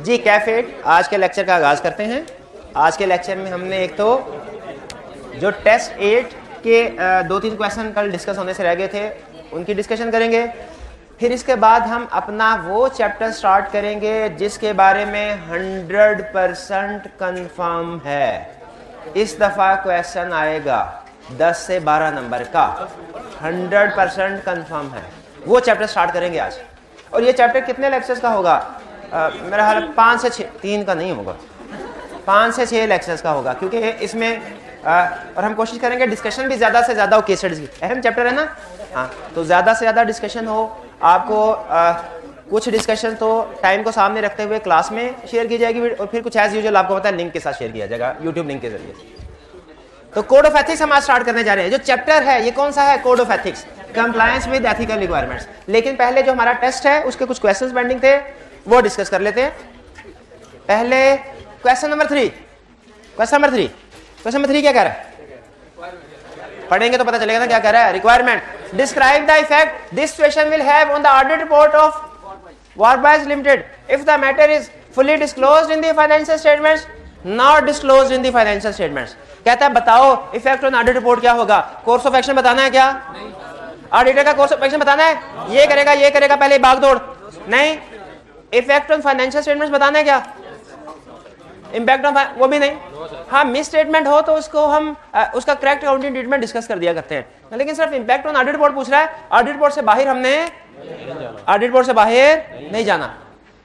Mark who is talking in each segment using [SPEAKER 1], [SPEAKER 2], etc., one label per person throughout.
[SPEAKER 1] जी कैफेट, आज के लेक्चर का आगाज़ करते हैं। आज के लेक्चर में हमने एक तो जो टेस्ट 8 के 2-3 क्वेश्चन कल डिस्कस होने से रह गए थे उनकी डिस्कशन करेंगे। फिर इसके बाद हम अपना वो चैप्टर स्टार्ट करेंगे जिसके बारे में 100% कंफर्म है। इस दफ़ा क्वेश्चन आएगा 10 से 12 नंबर का, 100% कंफर्म है। वो चैप्टर स्टार्ट करेंगे आज। और ये चैप्टर कितने लेक्चर्स का होगा? मेरा हाल 5 से 6, 3 का नहीं होगा, 5 से 6 लेक्चर्स का होगा, क्योंकि इसमें और हम कोशिश करेंगे डिस्कशन भी ज़्यादा से ज़्यादा हो। केस स्टडीज़ की अहम चैप्टर है ना, हाँ, तो ज़्यादा से ज़्यादा डिस्कशन हो। आपको कुछ डिस्कशन तो टाइम को सामने रखते हुए क्लास में शेयर की जाएगी और फिर कुछ एज यूजुअल आपको पता है लिंक के साथ शेयर किया जाएगा यूट्यूब लिंक के जरिए। तो कोड ऑफ एथिक्स हम आज स्टार्ट करने जा रहे हैं। जो चैप्टर है ये कौन सा है? Code of ethics, compliance with ethical requirements. लेकिन पहले जो हमारा टेस्ट है उसके कुछ क्वेश्चंस पेंडिंग थे, वो डिस्कस कर लेते हैं। पहले क्वेश्चन नंबर 3 क्या कह रहा है? पढ़ेंगे तो पता चलेगा ना क्या कह रहा है। Requirement, describe the effect this situation will have on the audit report of Warboys limited if the matter is fully disclosed in the financial statements, not disclosed in the financial statements. कहता है बताओ effect on audit report क्या होगा। Course of action बताना है क्या? Auditor का course of action बताना है, ये करेगा पहले भागदौड़ नहीं। इफेक्ट ऑन फाइनेंशियल स्टेटमेंट्स बताना है क्या? इम्पैक्ट ऑन वो भी नहीं। हाँ, मिस स्टेटमेंट हो तो उसको हम उसका करेक्ट अकाउंटिंग ट्रीटमेंट डिस्कस कर दिया करते हैं। लेकिन सिर्फ इम्पैक्ट ऑन ऑडिट रिपोर्ट पूछ रहा है, ऑडिट रिपोर्ट से बाहर हमने ऑडिट रिपोर्ट से बाहर नहीं जाना।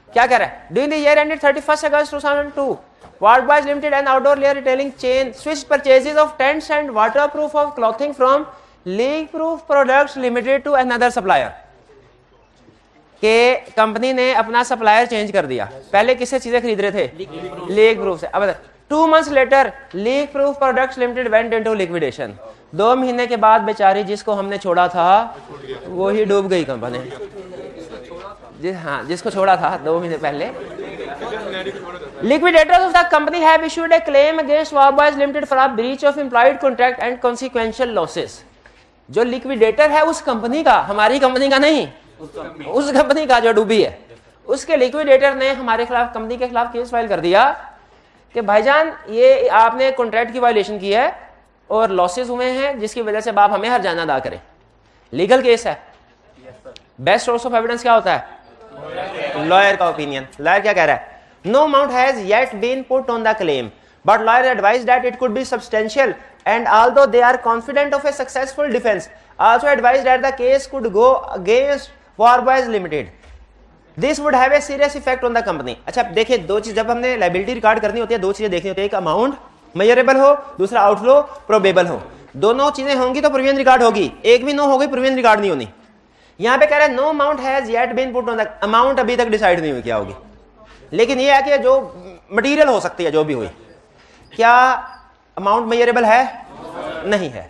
[SPEAKER 1] क्या कह रहा है? During the year ended 31 August 2002 Wardboys Limited and outdoor layer retailing chain switched purchases of tents and waterproof of clothing from Leak Proof Products Limited to another supplier। के कंपनी ने अपना सप्लायर चेंज कर दिया। पहले किससे चीजें खरीद रहे थे? लीक प्रूफ से। अब 2 months letter leak proof products limited went into liquidation. 2 महीने के बाद बेचारी जिसको हमने छोड़ा था वो ही डूब गई कंपनी। हाँ, जिसको छोड़ा था 2 महीने पहले। Liquidators of the company have issued a claim against Wardboys Limited for a breach of implied contract and consequential losses। जो लिक्विडेटर है उस कंपनी का, हमारी कंपनी का नहीं, उस कंपनी का जो डूबी है, उसके लिक्विडेटर ने हमारे खिलाफ, कंपनी के खिलाफ केस फाइल कर दिया कि भाईजान ये आपने कॉन्ट्रैक्ट की वायलेशन की है और लॉसेस हुए हैं जिसकी वजह से आप हमें हर्जाना अदा करें। लीगल केस है। बेस्ट सोर्स ऑफ एविडेंस क्या होता है? लॉयर का ओपिनियन। लॉयर क्या कह रहा है? No amount has yet been put on the claim, but lawyers advise that it could be substantial, and although they are confident of a successful defense, also advise that the case could go against Wardboys Limited. This would have a serious effect on the company। अच्छा देखिए, दो चीज जब हमने liability record करनी होती है, दो चीजें देखनी होती है। एक अमाउंट मेजरेबल हो, दूसरा आउटफ्लो प्रोबेबल हो। दोनों चीजें होंगी तो प्रोविजन रिकॉर्ड होगी, एक भी नो होगी प्रोविजन रिकॉर्ड नहीं होनी। यहाँ पे कह रहा है no amount has yet been put on the, amount अभी तक डिसाइड नहीं हुई क्या होगी, लेकिन ये है कि जो मटेरियल हो सकती है जो भी हुई, क्या अमाउंट मेजरेबल है? नहीं है।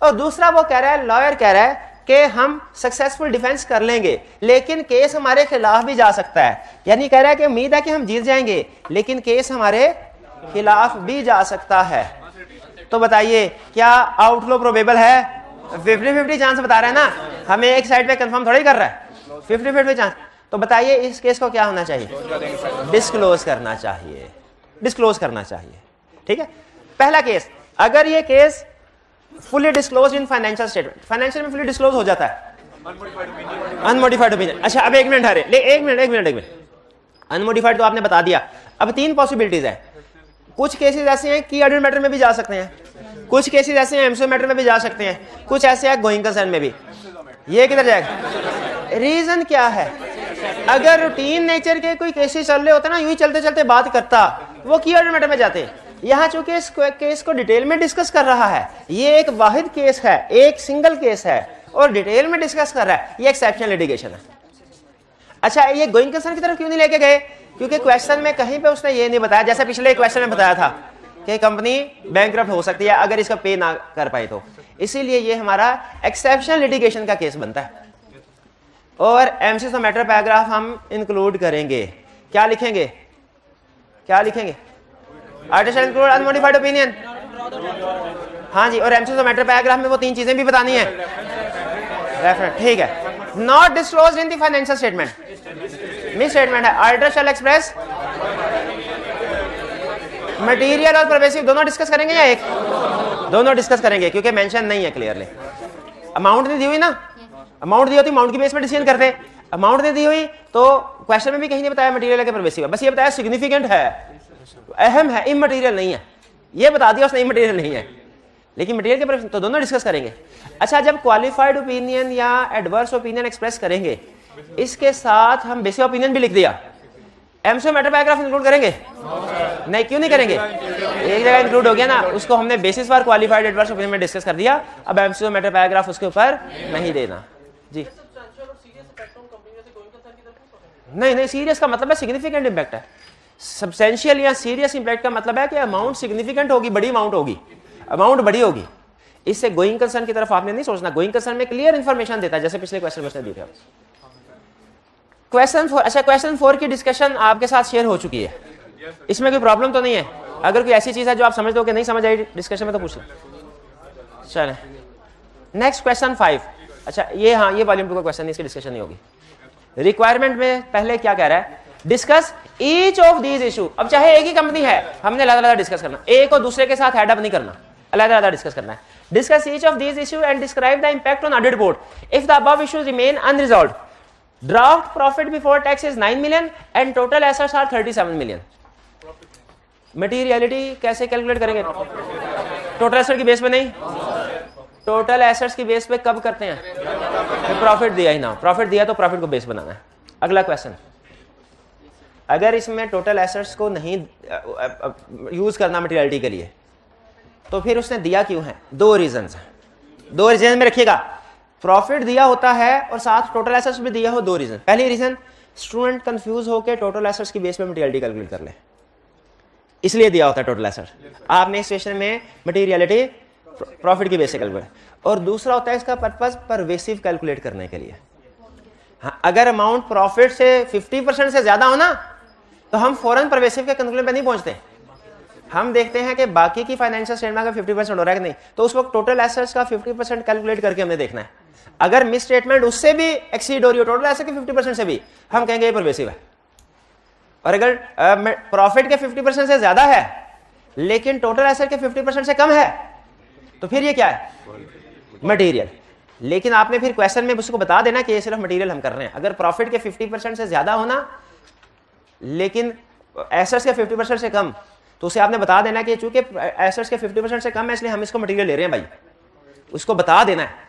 [SPEAKER 1] और दूसरा वो कह रहा है, लॉयर कह रहा है कि हम सक्सेसफुल डिफेंस कर लेंगे लेकिन केस हमारे खिलाफ भी जा सकता है। यानी कह रहा है कि उम्मीद है कि हम जीत जाएंगे लेकिन केस हमारे खिलाफ भी जा सकता है। तो बताइए क्या आउटफ्लो प्रोबेबल है? 50-50 चांस बता रहा है ना, हमें एक साइड पे कंफर्म थोड़ा ही कर रहा है, 50-50 चांस। तो बताइए इस केस को क्या होना चाहिए? डिस्क्लोज करना चाहिए, डिस्क्लोज करना चाहिए। ठीक है। पहला केस, अगर ये case fully disclose in financial statement, financial में फुली डिस्क्लोज हो जाता है, अनमोडिफाइड ओपिनियन। अच्छा अब एक मिनट, अनमोडिफाइड तो आपने बता दिया। अब 3 पॉसिबिलिटीज है। कुछ केसेस ऐसे हैं कि ऑडिट मैटर में भी जा सकते हैं, कुछ केसेस ऐसे हैं एमसीओ मैटर में भी जा सकते हैं, कुछ ऐसे हैं गोइंग कंसर्न में भी। ये किधर जाएगा? रीजन क्या है? अगर रूटीन नेचर के कोई केसेस चल रहे होते ना, यूं ही चलते चलते बात करता, वो की ऑडिट मैटर में जाते। यहाँ चूंकि इस केस को डिटेल में डिस्कस कर रहा है, ये एक वाहिद केस है, एक सिंगल केस है और डिटेल में डिस्कस कर रहा है, ये एक्सेप्शनल लिटिगेशन है। अच्छा ये गोइंग कंसर्न की तरफ क्यों नहीं लेके गए? क्योंकि क्वेश्चन में कहीं पे उसने ये नहीं बताया, जैसे पिछले क्वेश्चन में बताया था कि कंपनी बैंकरप्ट हो सकती है अगर इसका पे ना कर पाए तो, इसीलिए ये हमारा एक्सेप्शनल लिटिगेशन का केस बनता है। और एमसीएस मैटर पैराग्राफ हम इंक्लूड करेंगे। क्या लिखेंगे? Artist shall include unmodified opinion. हाँ जी, और एमसीएस मैटर पैराग्राफ में वो 3 चीजें भी बतानी है। रेफरेंस, ठीक है। Not disclosed in the financial statement, miss statement है। ऑडिटर शैल एक्सप्रेस मटेरियल और परवेसिव दोनों डिस्कस करेंगे या एक? दोनों डिस्कस करेंगे क्योंकि मेंशन नहीं है क्लियरली। अमाउंट नहीं दी हुई ना, अमाउंट दी होती अमाउंट की बेस पर डिसीजन करते। अमाउंट नहीं दी हुई तो क्वेश्चन में भी कहीं नहीं बताया मटेरियल है कि परवेसिव है, बस ये बताया सिग्निफिकेंट है, अहम है, इमटेरियल नहीं है, ये बता दिया उसने इमटेरियल नहीं है। लेकिन मटेरियल के पर तो दोनों डिस्कस करेंगे। अच्छा, जब क्वालिफाइड ओपिनियन या एडवर्स ओपिनियन एक्सप्रेस करेंगे, इसके साथ हम बेसिक ओपिनियन भी लिख दिया, एमसीक्यू मैटर पैराग्राफ इंक्लूड करेंगे? नहीं, क्यों नहीं करेंगे? एक जगह इंक्लूड हो गया ना, उसको हमने basis for qualified adverse opinion में डिस्कस कर दिया, अब एमसीक्यू मैटर पैराग्राफ उसके ऊपर नहीं देना। जी नहीं नहीं, सीरियस का मतलब है सिग्निफिकेंट इंपैक्ट है। सब्सटेंशियल या सीरियस इंपैक्ट का मतलब है कि अमाउंट सिग्निफिकेंट होगी, बड़ी अमाउंट होगी, अमाउंट बड़ी होगी। इससे गोइंग कंसर्न की तरफ आपने नहीं सोचना, गोइंग कंसर्न में क्लियर इंफॉर्मेशन देता है, जैसे पिछले क्वेश्चन में उसने दी थी। क्वेश्चन 4, अच्छा क्वेश्चन 4 की डिस्कशन आपके साथ शेयर हो चुकी है, इसमें कोई प्रॉब्लम तो नहीं है? अगर कोई ऐसी चीज है जो आप समझ लो कि नहीं समझ आई डिस्कशन में तो पूछ लो। चलें नेक्स्ट क्वेश्चन 5। अच्छा ये, हाँ ये वॉल्यूम 2 का क्वेश्चन, इसकी डिस्कशन नहीं होगी। रिक्वायरमेंट में पहले क्या कह रहा है? Discuss each of these issue. अब चाहे एक ही कंपनी है, हमने अलग-अलग डिस्कस करना, एक और दूसरे के साथ हेड अप नहीं करना, अलग-अलग डिस्कस करना है। Discuss each of these issue and describe the impact on audit report if the above issues remain unresolved. Draft profit before tax is 9 million and total assets are 37 million. Materiality कैसे calculate करेंगे? Total asset की base पे नहीं, total assets की base पे कब करते हैं? तो प्रॉफिट दिया ही ना, प्रॉफिट दिया तो प्रॉफिट को बेस बनाना है। अगला क्वेश्चन, अगर इसमें टोटल एसेट्स को नहीं यूज करना मटीरियलिटी के लिए, तो फिर उसने दिया क्यों है? दो रीजंस हैं, दो रीजन में रखिएगा। प्रॉफिट दिया होता है और साथ टोटल एसेट्स भी दिया हो, दो रीजन। पहली रीजन, स्टूडेंट कंफ्यूज होकर टोटल एसेट्स की बेस पे मटीरियलिटी कैलकुलेट कर ले, इसलिए दिया होता है टोटल एसेट्स। आपने इस क्वेश्चन में मटीरियलिटी प्रॉफिट की बेस से कैलकुलेट, और दूसरा होता है इसका पर्पस परवेसिव कैलकुलेट करने के लिए। हाँ, अगर अमाउंट प्रॉफिट से 50% से ज्यादा हो ना, तो हम फौरन परवेसिव के कंक्लूजन पे नहीं पहुंचते, हम देखते हैं कि बाकी की फाइनेंशियल स्टेटमेंट का 50% हो रहा है कि नहीं, तो उस वक्त टोटल एसेट्स का 50% कैलकुलेट करके हमने देखना है। अगर मिस स्टेटमेंट उससे भी एक्सीड हो रही हो, टोटल एसेट के 50% से भी, हम कहेंगे ये परवेसिव है। और अगर प्रॉफिट के 50% से ज्यादा है लेकिन टोटल एसेट के 50% से कम है, तो फिर ये क्या है? मटेरियल। लेकिन आपने फिर क्वेश्चन में उसको बता देना कि ये सिर्फ मटेरियल हम कर रहे हैं। अगर प्रॉफिट के 50% से ज्यादा होना लेकिन एसेट्स के 50% से कम, तो उसे आपने बता देना कि चूंकि एसेट्स के 50% से कम है इसलिए हम इसको मटेरियल ले रहे हैं भाई, उसको बता देना है।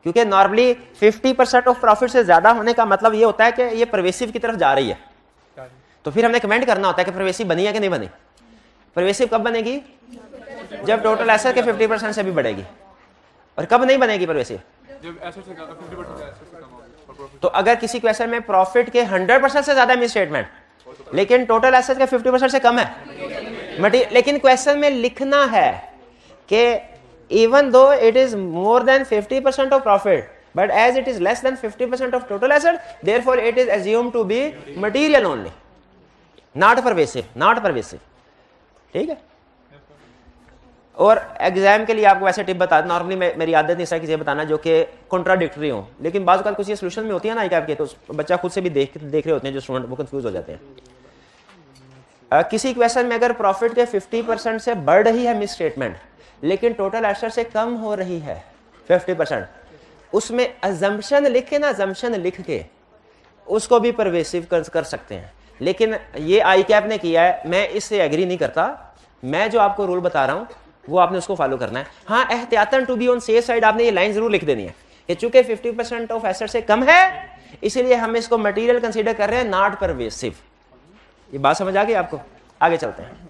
[SPEAKER 1] क्योंकि नॉर्मली 50% ऑफ प्रॉफिट से ज्यादा होने का मतलब ये होता है कि ये परवेसिव की तरफ जा रही है, तो फिर हमने कमेंट करना होता है कि परवेसिव बनी है कि नहीं बनी। परवेसिव कब बनेगी? जब टोटल एसेट के 50% से भी बढ़ेगी। और कब नहीं बनेगी परवेसिव? तो अगर किसी क्वेश्चन में प्रॉफिट के 100% से ज्यादा मिस स्टेटमेंट लेकिन टोटल एसेट के 50% से कम है, लेकिन क्वेश्चन में लिखना है कि even though it is more than 50% of profit but as it is less than 50% of total asset, therefore it is assumed to be material only, not pervasive, not pervasive। ठीक है। और एग्जाम के लिए आपको वैसे टिप बता, normally मेरी आदत नहीं चीजें बताना जो कि कॉन्ट्राडिक्टरी हो, लेकिन बाज़ औक़ात कुछ ये सोल्यूशन में होती है ना आपके, तो बच्चा खुद से भी देख रहे होते हैं जो स्टूडेंट, वो कंफ्यूज हो जाते हैं। किसी क्वेश्चन में अगर प्रॉफिट के 50% से बढ़ रही है मिस स्टेटमेंट लेकिन टोटल एसेट से कम हो रही है 50%, उसमें अजम्पशन लिख के ना, अजम्पशन लिख के उसको भी परवेसिव कर सकते हैं। लेकिन ये आई कैप ने किया है, मैं इससे एग्री नहीं करता। मैं जो आपको रूल बता रहा हूं वो आपने उसको फॉलो करना है। हाँ, एहतियातन to be on safe side आपने ये लाइन जरूर लिख देनी है कि चूंकि 50% ऑफ एसेट से कम है इसीलिए हम इसको मटेरियल कंसीडर कर रहे हैं, नॉट परवेसिव। ये बात समझ आ गई आपको? आगे चलते हैं।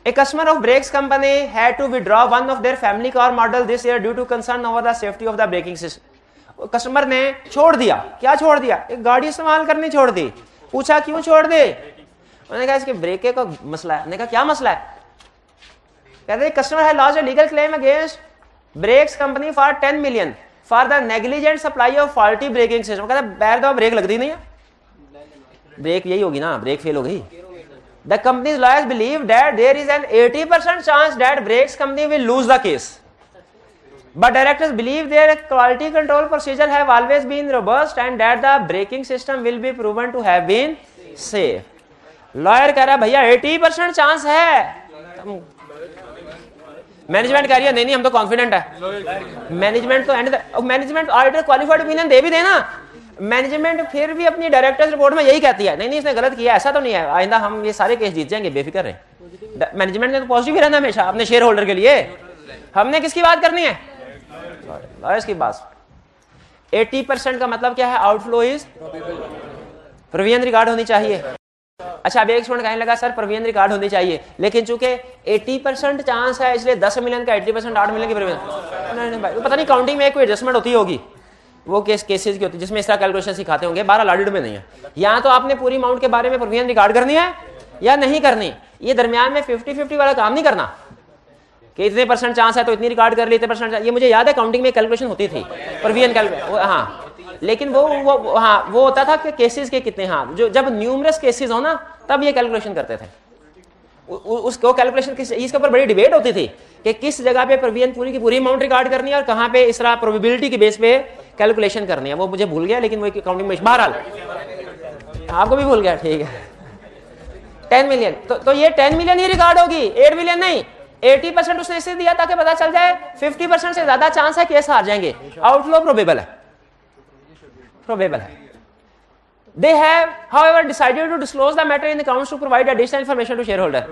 [SPEAKER 1] A customer of brakes company had to withdraw one of their family car model this year due to concern over the safety of the braking system। Customer ने छोड़ दिया, क्या छोड़ दिया? एक गाड़ी इस्तेमाल करनी छोड़ दी। पूछा क्यों छोड़ दे? उन्होंने कहा इसके ब्रेक का मसला है। मैंने कहा क्या मसला है? कहते कस्टमर है launch a legal claim against brakes company for 10 million for the negligent supply of faulty braking system. कहता बैर दो, ब्रेक लगती नहीं है, ब्रेक यही होगी ना, ब्रेक फेल हो गई। The company's lawyers believe that there is an 80% chance that brakes company will lose the case, but directors believe their quality control procedure have always been robust and that the braking system will be proven to have been safe। Lawyer कह रहा है भैया 80% chance है, management कह रही है नहीं हम तो कॉन्फिडेंट है। मैनेजमेंट तो मैनेजमेंट ऑडिटर क्वालिफाइड ओपिनियन दे भी देना, मैनेजमेंट फिर भी अपनी डायरेक्टर्स रिपोर्ट में यही कहती है नहीं इसने गलत किया, ऐसा तो नहीं है, आइंदा हम ये सारे केस जीत जाएंगे, बेफिक्र रहे। मैनेजमेंट ने तो पॉजिटिव ही रहना हमेशा अपने शेयर होल्डर के लिए। हमने किसकी बात करनी है? लॉयर्स की बात। 80% का मतलब क्या है? आउटफ्लो इज प्रोविजन रिकॉर्ड होनी चाहिए। अच्छा, अब एक स्टूडेंट कहने लगा सर प्रोविजन रिकॉर्ड होनी चाहिए, लेकिन चूंकि 80% चांस है इसलिए 10 मिलियन का 80% 8 मिलियन की प्रोविजन। नहीं भाई, पता नहीं काउंटिंग में कोई एडजस्टमेंट होती होगी, वो केसेस की होती है जिसमें इस तरह कैलकुलेशन सिखाते होंगे। 12 ऑडिट में नहीं है। यहाँ तो आपने पूरी अमाउंट के बारे में प्रोविजन रिकॉर्ड करनी है या नहीं करनी, ये दरमियान में 50-50 वाला काम नहीं करना कि इतने % चांस है तो इतनी रिकॉर्ड कर ली, इतने %। ये मुझे याद है काउंटिंग में कैलकुलेशन होती थी प्रोविजन कैलकुलेशन, हाँ, लेकिन वो होता था कि केसेस के कितने, हाँ, जो जब न्यूमरस केसेस हो ना तब ये कैलकुलेशन करते थे। उसको कैलकुलेशन इसके ऊपर बड़ी डिबेट होती थी कि किस जगह पे प्रोविजन पूरी की पूरी अमाउंट रिकॉर्ड करनी है और कहाँ पे इस तरह प्रोबेबिलिटी के बेस पे कैलकुलेशन करनी है। वो मुझे भूल गया, लेकिन वो काउंटिंग में बहरहाल आपको भी भूल गया, ठीक है। 10 मिलियन तो ये 10 मिलियन ही रिकॉर्ड होगी, 8 मिलियन नहीं। 80% उसने इसलिए दिया ताकि पता चल जाए 50% से ज्यादा चांस है केस हार जाएंगे। आउटफ्लो प्रोबेबल है। They have, however, decided to disclose the matter in the accounts to provide additional information to shareholder.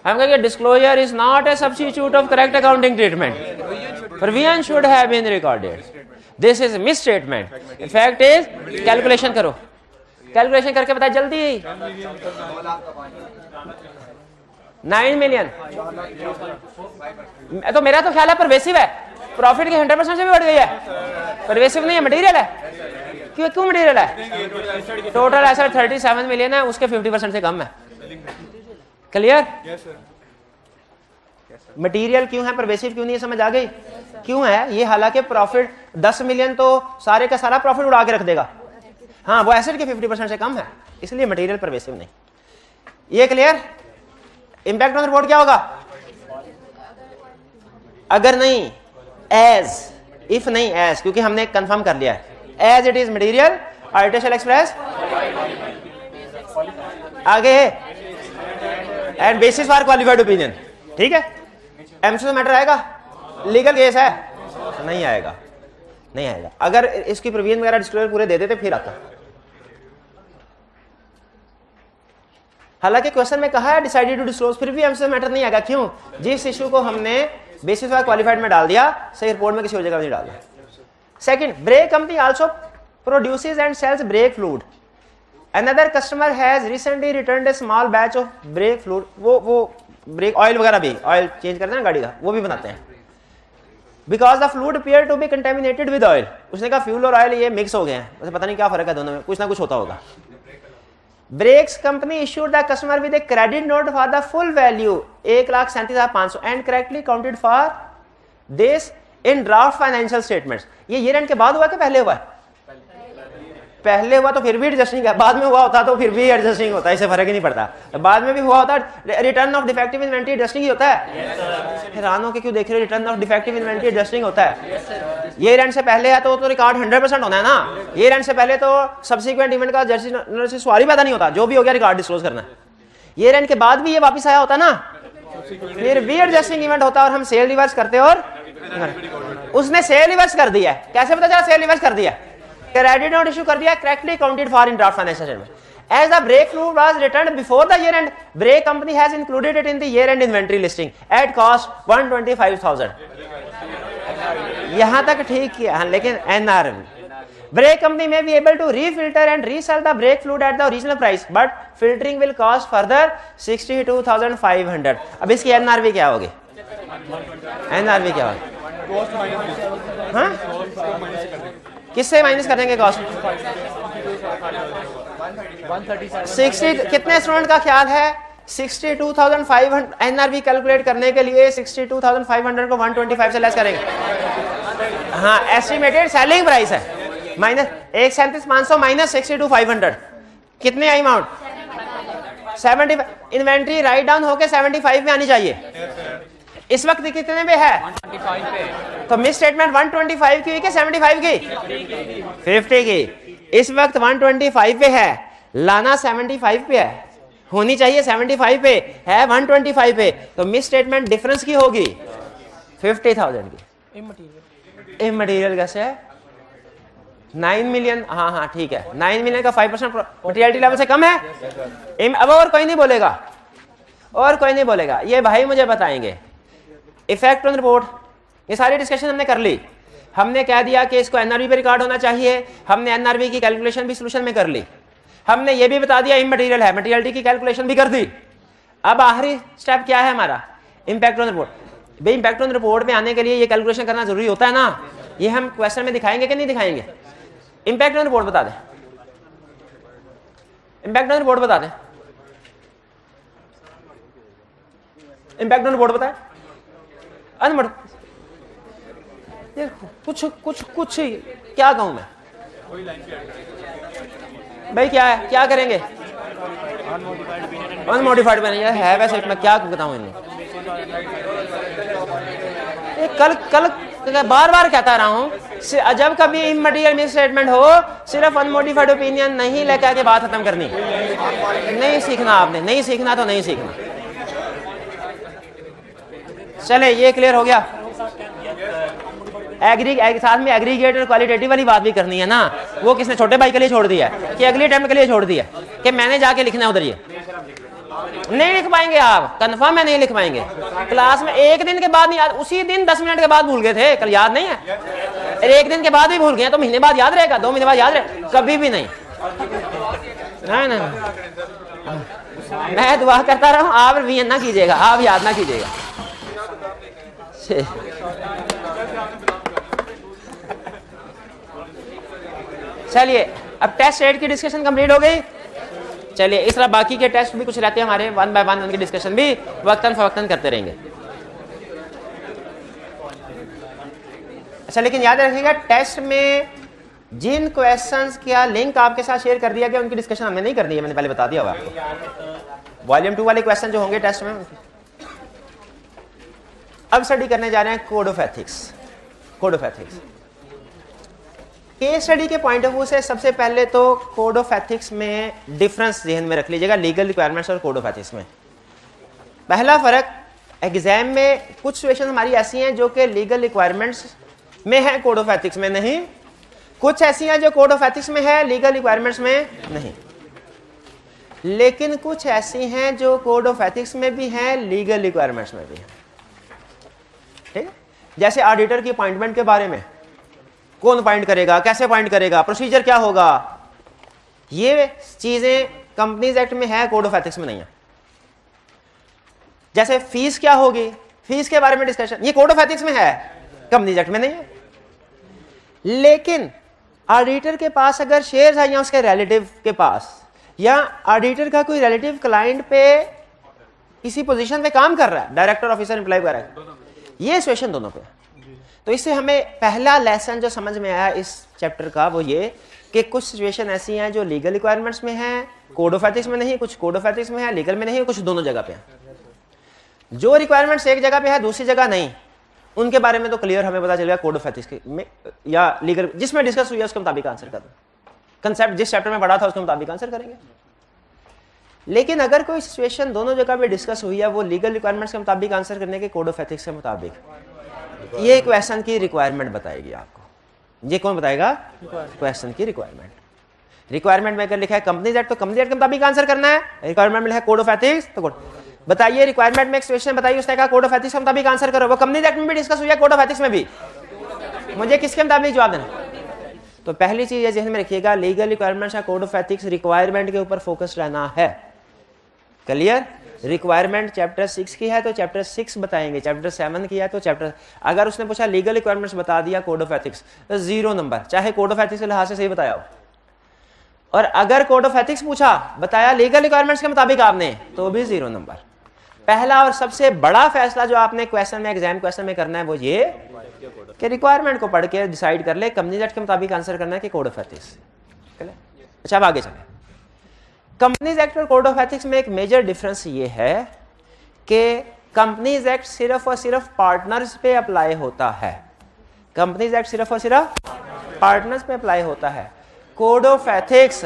[SPEAKER 1] हम कहेंगे disclosure is not a substitute of correct accounting treatment. Provision should have been recorded. This is misstatement. In fact is calculation करो, calculation करके बता जल्दी। 9 million तो मेरा तो ख्याल है परवेसिव है, प्रॉफिट की 100% से भी बढ़ गई है, परवेसिव नहीं है, मटेरियल है। क्यों मटेरियल है? टोटल एसेट 37 मिलियन है, उसके 50% से कम है। क्लियर? मटेरियल क्यों है, परवेसिव क्यों नहीं है, समझ आ गई? क्यों है ये? हालांकि प्रॉफिट 10 मिलियन तो सारे का सारा प्रॉफिट उड़ा के रख देगा, हाँ, वो एसेट के 50% से कम है, इसलिए मटेरियल परवेसिव नहीं। ये क्लियर? इंपैक्ट ऑन रिपोर्ट क्या होगा? अगर नहीं एज, इफ नहीं एज, क्योंकि हमने कंफर्म कर लिया है as it is material, auditor shall express आगे and basis for qualified opinion. ठीक है, एमसीक्यू मैटर आएगा, लीगल केस है नहीं आएगा, नहीं आएगा। अगर इसकी प्रोविजन वगैरह डिस्क्लोजर पूरे दे देते फिर आता। हालांकि क्वेश्चन में कहा है डिसाइडेड टू डिस्क्लोज, फिर भी एमसीक्यू मैटर नहीं आएगा। क्यों? जिस इशू को हमने बेसिस फॉर क्वालिफाइड में डाल दिया, सही रिपोर्ट में किसी और जगह नहीं डाल दिया। Second, brake company also produces and sells brake fluid. Another customer has recently returned a small batch of brake fluid. वो brake oil वगैरह भी, ऑयल चेंज करते हैं ना गाड़ी का, वो भी बनाते हैं। Because the fluid appeared to be contaminated with oil. उसने कहा फ्यूल और ऑयल ये मिक्स हो गए हैं, वैसे पता नहीं क्या फर्क है दोनों में, कुछ ना कुछ होता होगा। Brakes company issued the customer with a credit note for the full value 1,37,500 and correctly counted for this in draft financial statements. ये ईयर एंड के बाद हुआ कि पहले हुआ? पहले हुआ तो फिर भी एडजस्टिंग है, बाद में हुआ होता तो फिर भी एडजस्टिंग होता है, इससे फर्क ही नहीं पड़ता। बाद में भी हुआ होता, return of defective inventory adjusting ही होता है। हैरान होकर क्यों देख रहे हो? Return of defective inventory adjusting होता है। ईयर एंड से पहले है तो रिकॉर्ड 100% होना है ना। ईयर एंड से पहले तो सब्सिक्वेंट इवेंट का जर्सी सवाल पता नहीं होता, जो भी हो गया रिकॉर्ड डिस्क्लोज करना है। ईयर एंड के बाद भी ये वापस आया होता ना, फिर भी एडजस्टिंग इवेंट होता और हम सेल रिवर्स करते। और उसने सेल रिवर्स कर दिया, कैसे पता चला सेल रिवर्स कर दिया? क्रेडिट नोट इशू कर दिया, correctly counted for in draft financial statement. As the brake fluid was returned before the year end, brake company has included it in the year end inventory listing at cost 125,000। यहां तक ठीक किया, लेकिन NRM brake company may be able to refilter and resell the brake fluid at the original price, but filtering will cost further 62,500। अब इसकी NRV क्या होगी? NRV क्या होगी? हाँ? किससे माइनस करेंगे कॉस्ट? 60 कितने स्टूडेंट का ख्याल है? 62,500 एनआरवी कैलकुलेट करने के लिए 62,500 को 125 से लेस करेंगे। हाँ, एस्टिमेटेड सेलिंग प्राइस है माइनस 137,500 माइनस 62,500 कितने आई अमाउंट? 75। इन्वेंट्री राइट डाउन होके 75 में आनी चाहिए। इस वक्त कितने पे है? 125 पे। तो मिस स्टेटमेंट 125 की कि 75 की? 50 की। इस वक्त 125 पे है, लाना 75 पे है। होनी चाहिए 75 पे, है 125 पे, तो मिस स्टेटमेंट डिफरेंस की होगी 50,000 की। इमटेरियल कैसे है 9 मिलियन, हाँ हाँ ठीक है, 9 मिलियन का 5% मटेरियलिटी लेवल से कम है। अब और कोई नहीं बोलेगा, और कोई नहीं बोलेगा, ये भाई मुझे बताएंगे। इफेक्ट ऑन रिपोर्ट, ये सारी डिस्कशन हमने कर ली। हमने कह दिया कि इसको एनआरबी पे रिकॉर्ड होना चाहिए, हमने एनआरबी की कैलकुलेशन भी सोल्यूशन में कर ली, हमने ये भी बता दिया इमटेरियल है, मटेरियलिटी की कैलकुलेशन भी कर दी। अब आखिरी स्टेप क्या है हमारा, इम्पैक्ट ऑन रिपोर्ट। भाई इम्पैक्ट ऑन रिपोर्ट में आने के लिए ये कैलकुलेशन करना जरूरी होता है ना, ये हम क्वेश्चन में दिखाएंगे कि नहीं दिखाएंगे। इम्पैक्ट ऑन रिपोर्ट बता दें, इम्पैक्ट ऑन रिपोर्ट बता दें, इम्पैक्ट ऑन रिपोर्ट बताए अनमट, ये कुछ कुछ कुछ क्या कहूं मैं भाई, क्या है, क्या करेंगे अनमोडिफाइड में नहीं है वैसे, मैं क्या बताऊं इन्हें, कल बार बार कहता रहा हूं, जब कभी इमटेरियल मिस स्टेटमेंट हो सिर्फ अनमोडिफाइड ओपिनियन नहीं लेकर आके बात खत्म करनी, नहीं सीखना आपने, नहीं सीखना तो नहीं सीखना। चले ये क्लियर हो गया। साथ में एग्रीगेट और क्वालिटेटिव वाली बात भी करनी है ना, वो किसने छोटे भाई के लिए छोड़ दिया है कि अगले अटेम्प्ट के लिए छोड़ दिया कि मैंने जाके लिखना है उधर, ये नहीं लिख पाएंगे आप, कंफर्म है नहीं लिख पाएंगे। क्लास में एक दिन के बाद नहीं याद, उसी दिन 10 मिनट के बाद भूल गए थे, कल याद नहीं है, अरे एक दिन के बाद भी भूल गए तो महीने बाद याद रहेगा, 2 महीने बाद याद रहेगा, कभी भी नहीं। नहीं मैं दुआ करता रहा हूं, आप रिवीजन ना कीजिएगा, आप याद ना कीजिएगा। चलिए अब टेस्ट रेट की डिस्कशन कंप्लीट हो गई। चलिए इस तरह बाकी के टेस्ट भी कुछ रहते हैं हमारे, 1 बाय 1 उनकी डिस्कशन भी वक्तन फवक्तन करते रहेंगे। अच्छा लेकिन याद रखिएगा टेस्ट में जिन क्वेश्चंस का लिंक आपके साथ शेयर कर दिया गया उनकी डिस्कशन हमने नहीं करनी है, मैंने पहले बता दिया हुआ आपको। वॉल्यूम 2 वाले क्वेश्चन जो होंगे टेस्ट में। अब स्टडी करने जा रहे हैं code of ethics. Code of ethics case study के पॉइंट ऑफ व्यू से सबसे पहले तो कोड ऑफ एथिक्स में डिफरेंस ध्यान में रख लीजिएगा, लीगल रिक्वायरमेंट्स और कोड ऑफ एथिक्स में। पहला फर्क, एग्जाम में कुछ सिचुएशन हमारी ऐसी हैं जो कि लीगल रिक्वायरमेंट्स में है, कोड ऑफ एथिक्स में नहीं। कुछ ऐसी हैं जो कोड ऑफ एथिक्स में है, लीगल रिक्वायरमेंट्स में नहीं। लेकिन कुछ ऐसी हैं जो कोड ऑफ एथिक्स में भी हैं, लीगल रिक्वायरमेंट्स में भी हैं। ठीक है, जैसे ऑडिटर की अपॉइंटमेंट के बारे में, कौन अपॉइंट करेगा, कैसे अपॉइंट करेगा, प्रोसीजर क्या होगा, ये चीजें कंपनीज एक्ट में है, कोड ऑफ एथिक्स में नहीं है। जैसे फीस क्या होगी, फीस के बारे में डिस्कशन, ये कोड ऑफ एथिक्स में है, कंपनीज एक्ट में नहीं है। लेकिन ऑडिटर के पास अगर शेयर्स हैं या उसके रिलेटिव के पास, या ऑडिटर का कोई रिलेटिव क्लाइंट पे किसी पोजीशन पे काम कर रहा है, डायरेक्टर ऑफिसर एम्प्लॉय वगैरह, ये सिचुएशन दोनों पे। तो इससे हमें पहला लेसन जो समझ में आया इस चैप्टर का वो ये कि कुछ सिचुएशन ऐसी हैं जो लीगल रिक्वायरमेंट्स में हैं, कोड ऑफ एथिक्स में नहीं, कुछ कोड ऑफ एथिक्स में है, लीगल में नहीं, कुछ दोनों जगह पे है। जो रिक्वायरमेंट्स एक जगह पे है दूसरी जगह नहीं, उनके बारे में तो क्लियर हमें पता चलेगा कोड ऑफ एथिक्स में या लीगल, जिसमें डिस्कस हुई है उसके मुताबिक आंसर कर दो। कंसेप्ट जिस चैप्टर में पढ़ा था उसके मुताबिक आंसर करेंगे। लेकिन अगर कोई सिचुएशन दोनों जगह पे डिस्कस हुई है, वो लीगल रिक्वायरमेंट्स के मुताबिक आंसर करने के, कोड ऑफ एथिक्स के मुताबिक, ये क्वेश्चन की रिक्वायरमेंट बताएगी आपको। ये कौन बताएगा? क्वेश्चन की रिक्वायरमेंट। रिक्वायरमेंट में अगर लिखा है कंपनीज एक्ट तो कंपनी एक्ट के मुताबिक आंसर करना है, रिक्वायरमेंट में लिखा है कोड ऑफ एथिक्स तो कोड। बताइए रिक्वायरमेंट में एक सिचुएशन बताइए, उसने कहा कोड ऑफ एथिक्स के मुताबिक आंसर करो, वो कंपनीज एक्ट में भी डिस्कस हुई है, कोड ऑफ एथिक्स में भी, मुझे किसके मुताबिक जवाब देना? तो पहली चीज ये ध्यान में रखिएगा, लीगल रिक्वायरमेंट्स या कोड ऑफ एथिक्स रिक्वायरमेंट के ऊपर फोकस रहना है। क्लियर? रिक्वायरमेंट चैप्टर 6 की है तो चैप्टर 6 बताएंगे, चैप्टर 7 की है तो चैप्टर, अगर उसने पूछा लीगल रिक्वायरमेंट्स बता दिया कोड ऑफ एथिक्स तो 0 नंबर, चाहे कोड ऑफ एथिक्स के लिहाज से सही बताया हो। और अगर कोड ऑफ एथिक्स पूछा, बताया लीगल रिक्वायरमेंट्स के मुताबिक आपने, तो भी 0 नंबर। पहला और सबसे बड़ा फैसला जो आपने क्वेश्चन में, एग्जाम क्वेश्चन में करना है वो ये कि रिक्वायरमेंट को पढ़ के डिसाइड कर ले कंपनीज एक्ट के मुताबिक आंसर करना है कि कोड ऑफ एथिक्स। अच्छा अब आगे चले। कंपनीज एक्ट और कोड ऑफ एथिक्स में एक मेजर डिफरेंस ये है कि कंपनीज एक्ट सिर्फ और सिर्फ पार्टनर्स पे अप्लाई होता है। कंपनीज एक्ट सिर्फ और सिर्फ पार्टनर्स पे अप्लाई होता है। Code of ethics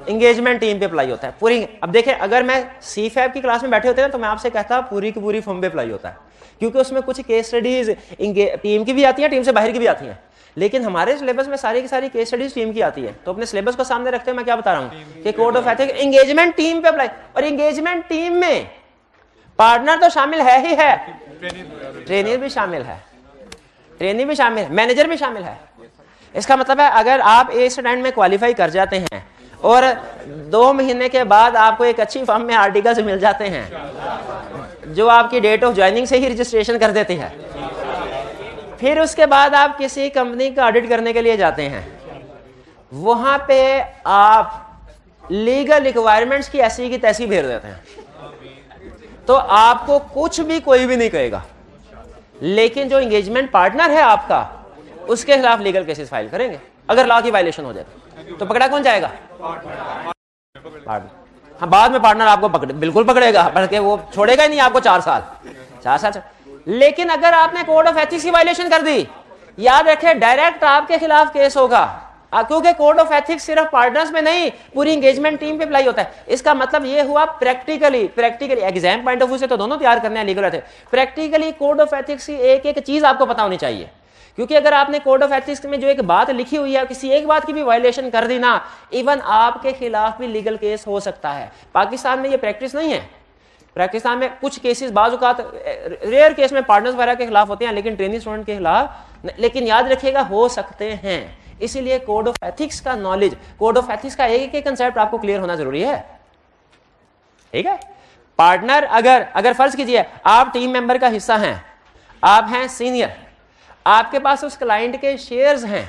[SPEAKER 1] engagement team पे अप्लाई होता है पूरी। अब देखें, अगर मैं CFAB की क्लास में बैठे होते हैं तो मैं आपसे कहता पूरी की पूरी फर्म पे अप्लाई होता है, क्योंकि उसमें कुछ केस स्टडीज टीम की भी आती है, टीम से बाहर की भी आती हैं। लेकिन हमारे सिलेबस में सारी की सारी केस स्टडीज टीम की आती है। तो अपने सिलेबस को सामने रखते हुए मैं क्या बता रहा हूँ कि code of ethics engagement team पे अप्लाई। और एंगेजमेंट टीम में पार्टनर तो शामिल है ही है, ट्रेनर भी शामिल है, ट्रेनी भी शामिल है, मैनेजर भी शामिल है। इसका मतलब है अगर आप ए स्टैंड में क्वालिफाई कर जाते हैं और 2 महीने के बाद आपको एक अच्छी फर्म में आर्टिकल्स मिल जाते हैं जो आपकी डेट ऑफ ज्वाइनिंग से ही रजिस्ट्रेशन कर देती है, फिर उसके बाद आप किसी कंपनी का ऑडिट करने के लिए जाते हैं, वहां पे आप लीगल रिक्वायरमेंट्स की ऐसी की तैसी भेज देते हैं, तो आपको कुछ भी कोई भी नहीं कहेगा। लेकिन जो एंगेजमेंट पार्टनर है आपका, उसके खिलाफ लीगल केसेस फाइल करेंगे अगर लॉ की वायलेशन हो जाए तो पकड़ा कौन जाएगा? हाँ, बाद में पार्टनर आपको बिल्कुल पकड़ेगा, बल्कि वो छोड़ेगा ही नहीं आपको 4 साल। लेकिन अगर आपने कोड ऑफ एथिक्स की वायलेशन कर दी, याद रखें डायरेक्ट आपके खिलाफ केस होगा, क्योंकि कोड ऑफ एथिक्स सिर्फ पार्टनर्स में नहीं पूरी एंगेजमेंट टीम पे अप्लाई होता है। इसका मतलब ये हुआ practically exam point of view से तो दोनों तैयार करने हैं legal ethics, practically code of ethics की एक एक चीज आपको पता होनी चाहिए। क्योंकि अगर आपने कोड ऑफ एथिक्स में जो एक बात लिखी हुई है, किसी एक बात की भी वायलेशन कर दी ना, इवन आपके खिलाफ भी लीगल केस हो सकता है। पाकिस्तान में ये प्रैक्टिस नहीं है। पाकिस्तान में कुछ केसेस बाज़ औक़ात रेयर केस में पार्टनर्स वगैरह के खिलाफ होते हैं, लेकिन ट्रेनिंग स्टूडेंट के खिलाफ, लेकिन याद रखिएगा हो सकते हैं। इसीलिए कोड ऑफ एथिक्स का नॉलेज, कोड ऑफ एथिक्स का एक एक कंसेप्ट आपको क्लियर होना जरूरी है। ठीक है, पार्टनर अगर फर्ज कीजिए आप टीम मेंबर का हिस्सा हैं, आप हैं सीनियर, आपके पास उस क्लाइंट के शेयर्स हैं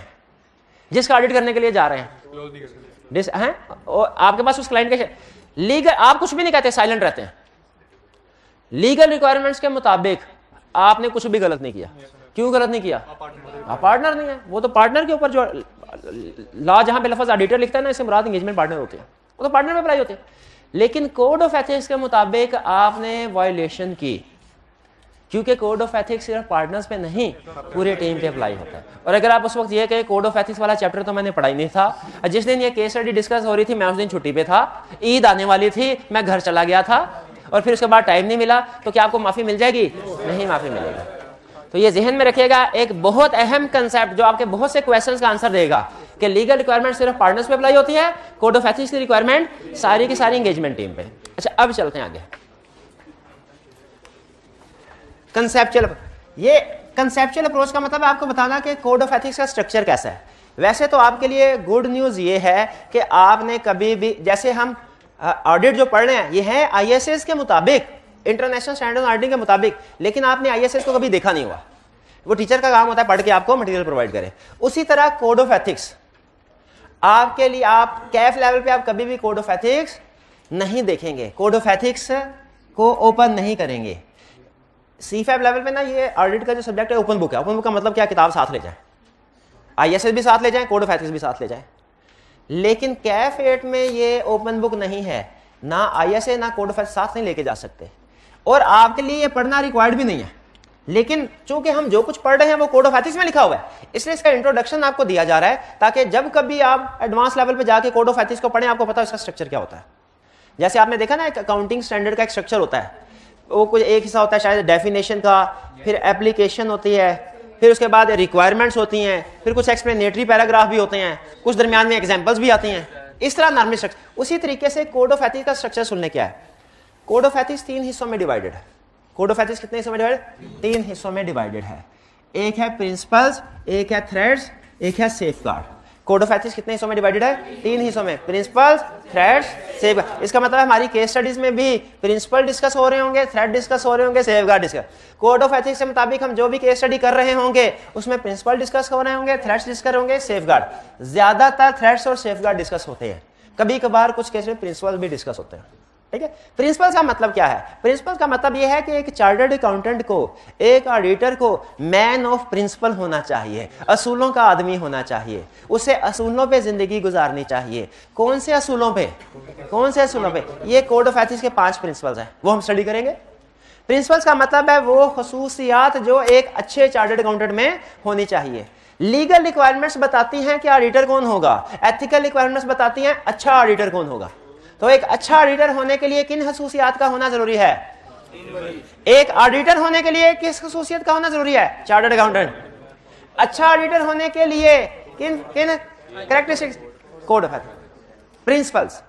[SPEAKER 1] जिसका ऑडिट करने के लिए जा रहे हैं, आपके पास उस क्लाइंट के लीगल, आप कुछ भी नहीं कहते, साइलेंट रहते हैं। लीगल रिक्वायरमेंट्स के मुताबिक आपने कुछ भी गलत नहीं किया। क्यों गलत नहीं किया? आप पार्टनर नहीं है। वो तो पार्टनर के ऊपर जो लॉ जहां पे लफ्ज ऑडिटर लिखता है ना, इससे मुराद एंगेजमेंट पार्टनर होते हैं, वो तो पार्टनर में अप्लाई होते हैं। लेकिन कोड ऑफ एथिक्स के मुताबिक आपने वायलेशन की, क्योंकि कोड ऑफ एथिक्स सिर्फ पार्टनर्स पे नहीं पूरे टीम पे अप्लाई होता है। और अगर आप उस वक्त ये कहे कोड ऑफ एथिक्स वाला चैप्टर तो मैंने पढ़ा ही नहीं था, जिस दिन ये केस स्टडी डिस्कस हो रही थी मैं उस दिन छुट्टी पे था, ईद आने वाली थी, मैं घर चला गया था और फिर उसके बाद टाइम नहीं मिला, तो क्या आपको माफी मिल जाएगी? नहीं माफी मिलेगी। तो ये जहन में रखिएगा, एक बहुत अहम कंसेप्ट जो आपके बहुत से क्वेश्चंस का आंसर देगा कि लीगल रिक्वायरमेंट सिर्फ पार्टनर्स पे अप्लाई होती है, कोड ऑफ एथिक्स की रिक्वायरमेंट सारी की सारी एंगेजमेंट टीम पे। अच्छा, अब चलते हैं आगे। कंसेप्चुअल, ये कंसेप्चुअल अप्रोच का मतलब है आपको बताना कि कोड ऑफ एथिक्स का स्ट्रक्चर कैसा है। वैसे तो आपके लिए गुड न्यूज ये है कि आपने कभी भी, जैसे हम ऑडिट जो पढ़ रहे हैं ये है ISS के मुताबिक, इंटरनेशनल स्टैंडर्ड ऑडिटिंग के मुताबिक, लेकिन आपने ISS को कभी देखा नहीं हुआ। वो टीचर का काम होता है पढ़ के आपको मटेरियल प्रोवाइड करे। उसी तरह कोड ऑफ एथिक्स आपके लिए, आप कैफ लेवल पे आप कभी भी कोड ऑफ एथिक्स नहीं देखेंगे, कोड ऑफ एथिक्स को ओपन नहीं करेंगे। CFAB लेवल पे ना ये ऑडिट का जो सब्जेक्ट है ओपन बुक है। ओपन बुक का मतलब क्या? किताब साथ ले जाए, ISS भी साथ ले जाए, कोड ऑफ एथिक्स भी साथ ले जाए। लेकिन कैफ 8 में ये ओपन बुक नहीं है, ना ISA ना कोड ऑफ एथिक्स साथ नहीं लेके जा सकते, और आपके लिए ये पढ़ना रिक्वायर्ड भी नहीं है। लेकिन चूंकि हम जो कुछ पढ़ रहे हैं वो कोड ऑफ एथिक्स में लिखा हुआ है, इसलिए इसका इंट्रोडक्शन आपको दिया जा रहा है, ताकि जब कभी आप एडवांस लेवल पे जाके कोड ऑफ एथिक्स को पढ़ें आपको पता है इसका स्ट्रक्चर क्या होता है। जैसे आपने देखा ना, एक अकाउंटिंग स्टैंडर्ड का एक स्ट्रक्चर होता है, वो कुछ एक हिस्सा होता है शायद डेफिनेशन का, फिर एप्लीकेशन होती है, फिर उसके बाद रिक्वायरमेंट्स होती हैं, फिर कुछ एक्सप्लेनेटरी पैराग्राफ भी होते हैं, कुछ दरमियान में एग्जांपल्स भी आती हैं। इस तरह नॉर्मल स्ट्रक्चर। उसी तरीके से कोड ऑफ एथिक्स का स्ट्रक्चर सुनने क्या है। कोड ऑफ एथिक्स 3 हिस्सों में डिवाइडेड है। कोड ऑफ एथिक्स कितने हिस्सों में डिवाइडेड? 3 हिस्सों में डिवाइडेड है। एक है प्रिंसिपल्स, एक है थ्रेड्स, एक है सेफगार्ड। कोड ऑफ एथिक्स कितने हिस्सों में डिवाइडेड है? 3 हिस्सों में, प्रिंसिपल्स, थ्रेड्स, सेफगार्ड। इसका मतलब हमारी केस स्टडीज में भी प्रिंसिपल डिस्कस हो रहे होंगे, थ्रेड डिस्कस हो रहे होंगे, safeguard discuss. Code of ethics के मुताबिक हम जो भी केस स्टडी कर रहे होंगे उसमें प्रिंसिपल डिस्कस हो रहे होंगे, थ्रेड्स डिस्कस होंगे, सेफगार्ड। ज्यादातर थ्रेड्स और सेफगार्ड डिस्कस होते हैं, कभी कभार कुछ केस में प्रिंसिपल भी डिस्कस होते हैं। ठीक है, प्रिंसिपल्स का मतलब क्या है? प्रिंसिपल्स का मतलब यह है कि एक चार्टर्ड अकाउंटेंट को, एक ऑडिटर को मैन ऑफ प्रिंसिपल होना चाहिए, असूलों का आदमी होना चाहिए, उसे असूलों पे जिंदगी गुजारनी चाहिए। कौन से असूलों पे? कौन से असूलों पे? ये कोड ऑफ एथिक्स के 5 प्रिंसिपल्स हैं, वो हम स्टडी करेंगे। प्रिंसिपल्स का मतलब है वो खसूसियात जो एक अच्छे चार्टर्ड अकाउंटेंट में होनी चाहिए। लीगल रिक्वायरमेंट्स बताती हैं कि ऑडिटर कौन होगा, एथिकल रिक्वायरमेंट्स बताती हैं अच्छा ऑडिटर कौन होगा। तो एक अच्छा ऑडिटर होने के लिए किन खसूसियात का होना जरूरी है? एक ऑडिटर होने के लिए किस खसूसियत का होना जरूरी है? Chartered accountant. अच्छा ऑडिटर होने के लिए किन किन characteristics? Code of ethics, principles.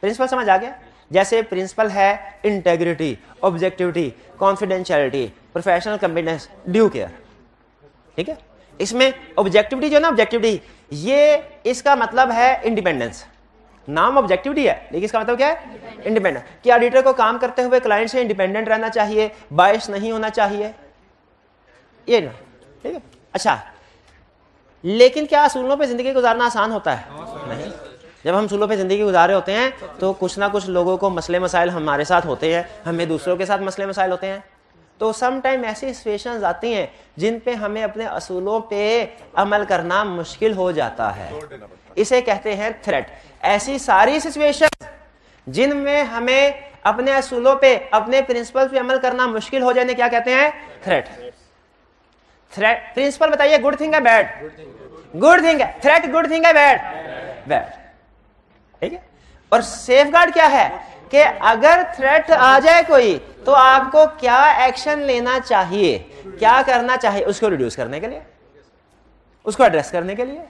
[SPEAKER 1] Principle समझ आ गया? जैसे प्रिंसिपल है integrity, objectivity, confidentiality, professional competence, due care. ठीक है, इसमें ऑब्जेक्टिविटी जो ना, ऑब्जेक्टिविटी ये इसका मतलब है इंडिपेंडेंस। नाम ऑब्जेक्टिविटी है लेकिन इसका मतलब क्या है? इंडिपेंडेंट। कि ऑडिटर को काम करते हुए क्लाइंट से इंडिपेंडेंट रहना चाहिए, बायस नहीं होना चाहिए, ये ना। ठीक है, अच्छा, लेकिन क्या असूलों पे जिंदगी गुजारना आसान होता है? नहीं। जब हम असूलों पे जिंदगी गुजार रहे होते हैं तो कुछ ना कुछ लोगों को मसले मसाइल हमारे साथ होते हैं, हमें दूसरों के साथ मसले मसाइल होते हैं। तो सम टाइम ऐसी सिचुएशंस आती हैं जिन पे हमें अपने असूलों पे अमल करना मुश्किल हो जाता है, इसे कहते हैं थ्रेट। ऐसी सारी सिचुएशन जिनमें हमें अपने असूलों पे, अपने प्रिंसिपल पे अमल करना मुश्किल हो जाने क्या कहते हैं? थ्रेट। थ्रेट प्रिंसिपल बताइए, गुड थिंग है बैड? गुड थिंग है। थ्रेट गुड थिंग है बैड? बैड। ठीक है, और सेफगार्ड क्या है कि अगर थ्रेट आ जाए कोई तो आपको क्या एक्शन लेना चाहिए, क्या करना चाहिए उसको रिड्यूस करने के लिए, उसको एड्रेस करने के लिए।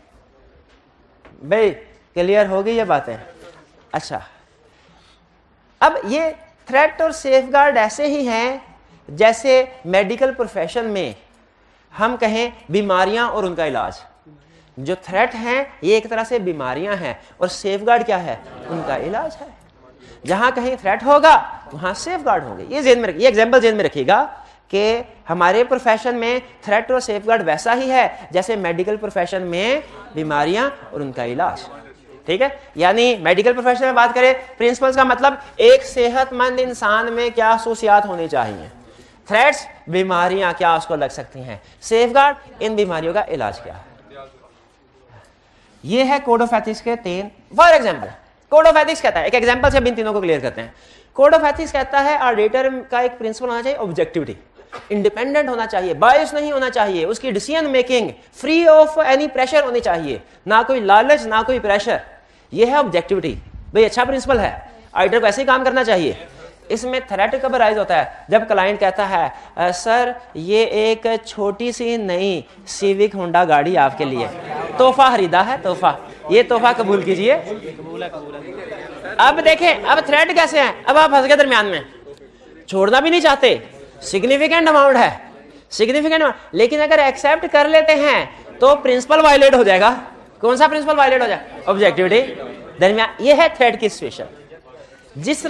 [SPEAKER 1] भाई क्लियर हो गई ये बातें? अच्छा, अब ये थ्रेट और सेफगार्ड ऐसे ही हैं जैसे मेडिकल प्रोफेशन में हम कहें बीमारियां और उनका इलाज। जो थ्रेट हैं ये एक तरह से बीमारियां हैं और सेफगार्ड क्या है? उनका इलाज है। जहां कहीं थ्रेट होगा वहां सेफगार्ड होंगे। ये जेन में, ये एग्जांपल जेन में रखिएगा कि हमारे प्रोफेशन में थ्रेट और सेफगार्ड वैसा ही है जैसे मेडिकल प्रोफेशन में बीमारियां और उनका इलाज। ठीक है, यानी मेडिकल प्रोफेशन में बात करें, प्रिंसिपल्स का मतलब एक सेहतमंद इंसान में क्या खसूसियात होनी चाहिए, थ्रेट्स बीमारियां क्या उसको लग सकती हैं, सेफगार्ड इन बीमारियों का इलाज क्या है। ये है कोड ऑफ एथिक्स के 3। For example code of ethics कहता है, एक एग्जांपल से इन तीनों को क्लियर करते हैं। कोड ऑफ एथिक्स कहता है ऑडिटर का एक प्रिंसिपल होना चाहिए ऑब्जेक्टिविटी, इंडिपेंडेंट होना चाहिए, बायस नहीं होना चाहिए, उसकी decision making free of any pressure होनी चाहिए, ना कोई लालच ना कोई प्रेशर। ये है ऑब्जेक्टिविटी। भाई अच्छा प्रिंसिपल है, ऑडिटर को ऐसे ही काम करना चाहिए। इसमें थ्रेट कब राइज होता है? जब क्लाइंट कहता है सर ये एक छोटी सी नई सिविक होंडा गाड़ी आपके लिए तोहफा खरीदा है, तोहफा, ये तोहफा कबूल कीजिए। अब देखें, अब थ्रेट कैसे है? अब आप फंस गए दरमियान में, छोड़ना भी नहीं चाहते, सिग्निफिकेंट अमाउंट है, सिग्निफिकेंट अमाउंट, लेकिन अगर एक्सेप्ट कर लेते हैं तो प्रिंसिपल वायलेट हो जाएगा। कौन सा प्रिंसिपल वायलेट हो जाएगा? ऑब्जेक्टिविटी। दरमियान ये है थ्रेट की सिचुएशन। जिस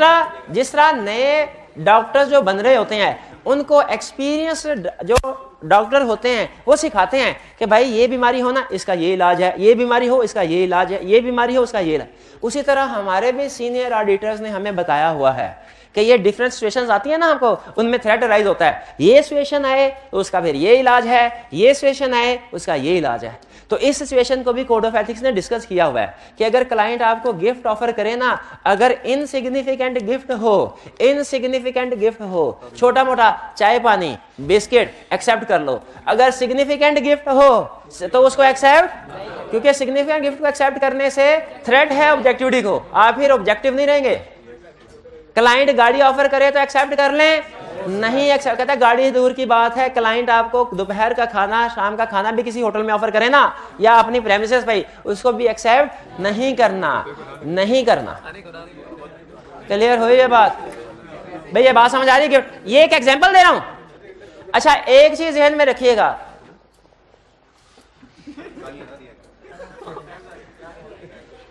[SPEAKER 1] तरह नए डॉक्टर्स जो बन रहे होते हैं उनको एक्सपीरियंस जो डॉक्टर होते हैं वो सिखाते हैं कि भाई ये बीमारी हो ना इसका ये इलाज है, ये बीमारी हो इसका ये इलाज है, ये बीमारी हो उसका ये इलाज। उसी तरह हमारे भी सीनियर ऑडिटर्स ने हमें बताया हुआ है कि ये डिफरेंट सिचुएशंस आती है ना हमको, उनमें थ्रेट राइज होता है। ये सिचुएशन आए तो उसका फिर ये इलाज है, ये सिचुएशन आए उसका ये इलाज है। तो इस सिचुएशन को भी कोड ऑफ एथिक्स ने डिस्कस किया हुआ है कि अगर क्लाइंट आपको गिफ्ट ऑफर करे ना, अगर इनसिग्निफिकेंट गिफ्ट हो, इनसिग्निफिकेंट गिफ्ट हो, छोटा मोटा चाय पानी बिस्किट एक्सेप्ट कर लो। अगर सिग्निफिकेंट गिफ्ट हो तो उसको एक्सेप्ट, क्योंकि सिग्निफिकेंट गिफ्ट को एक्सेप्ट करने से थ्रेट है ऑब्जेक्टिविटी को, आप फिर ऑब्जेक्टिव नहीं रहेंगे। क्लाइंट गाड़ी ऑफर करे तो एक्सेप्ट कर लें, नहीं एक्सेप्ट कहता गाड़ी दूर की बात है, क्लाइंट आपको दोपहर का खाना शाम का खाना भी किसी होटल में ऑफर करे ना या अपनी प्रेमिसेस भाई, उसको भी एक्सेप्ट नहीं करना, नहीं करना। क्लियर हुई ये बात? भाई ये बात समझ आ रही है? ये एक एग्जांपल दे रहा हूं। अच्छा एक चीज ध्यान में रखिएगा,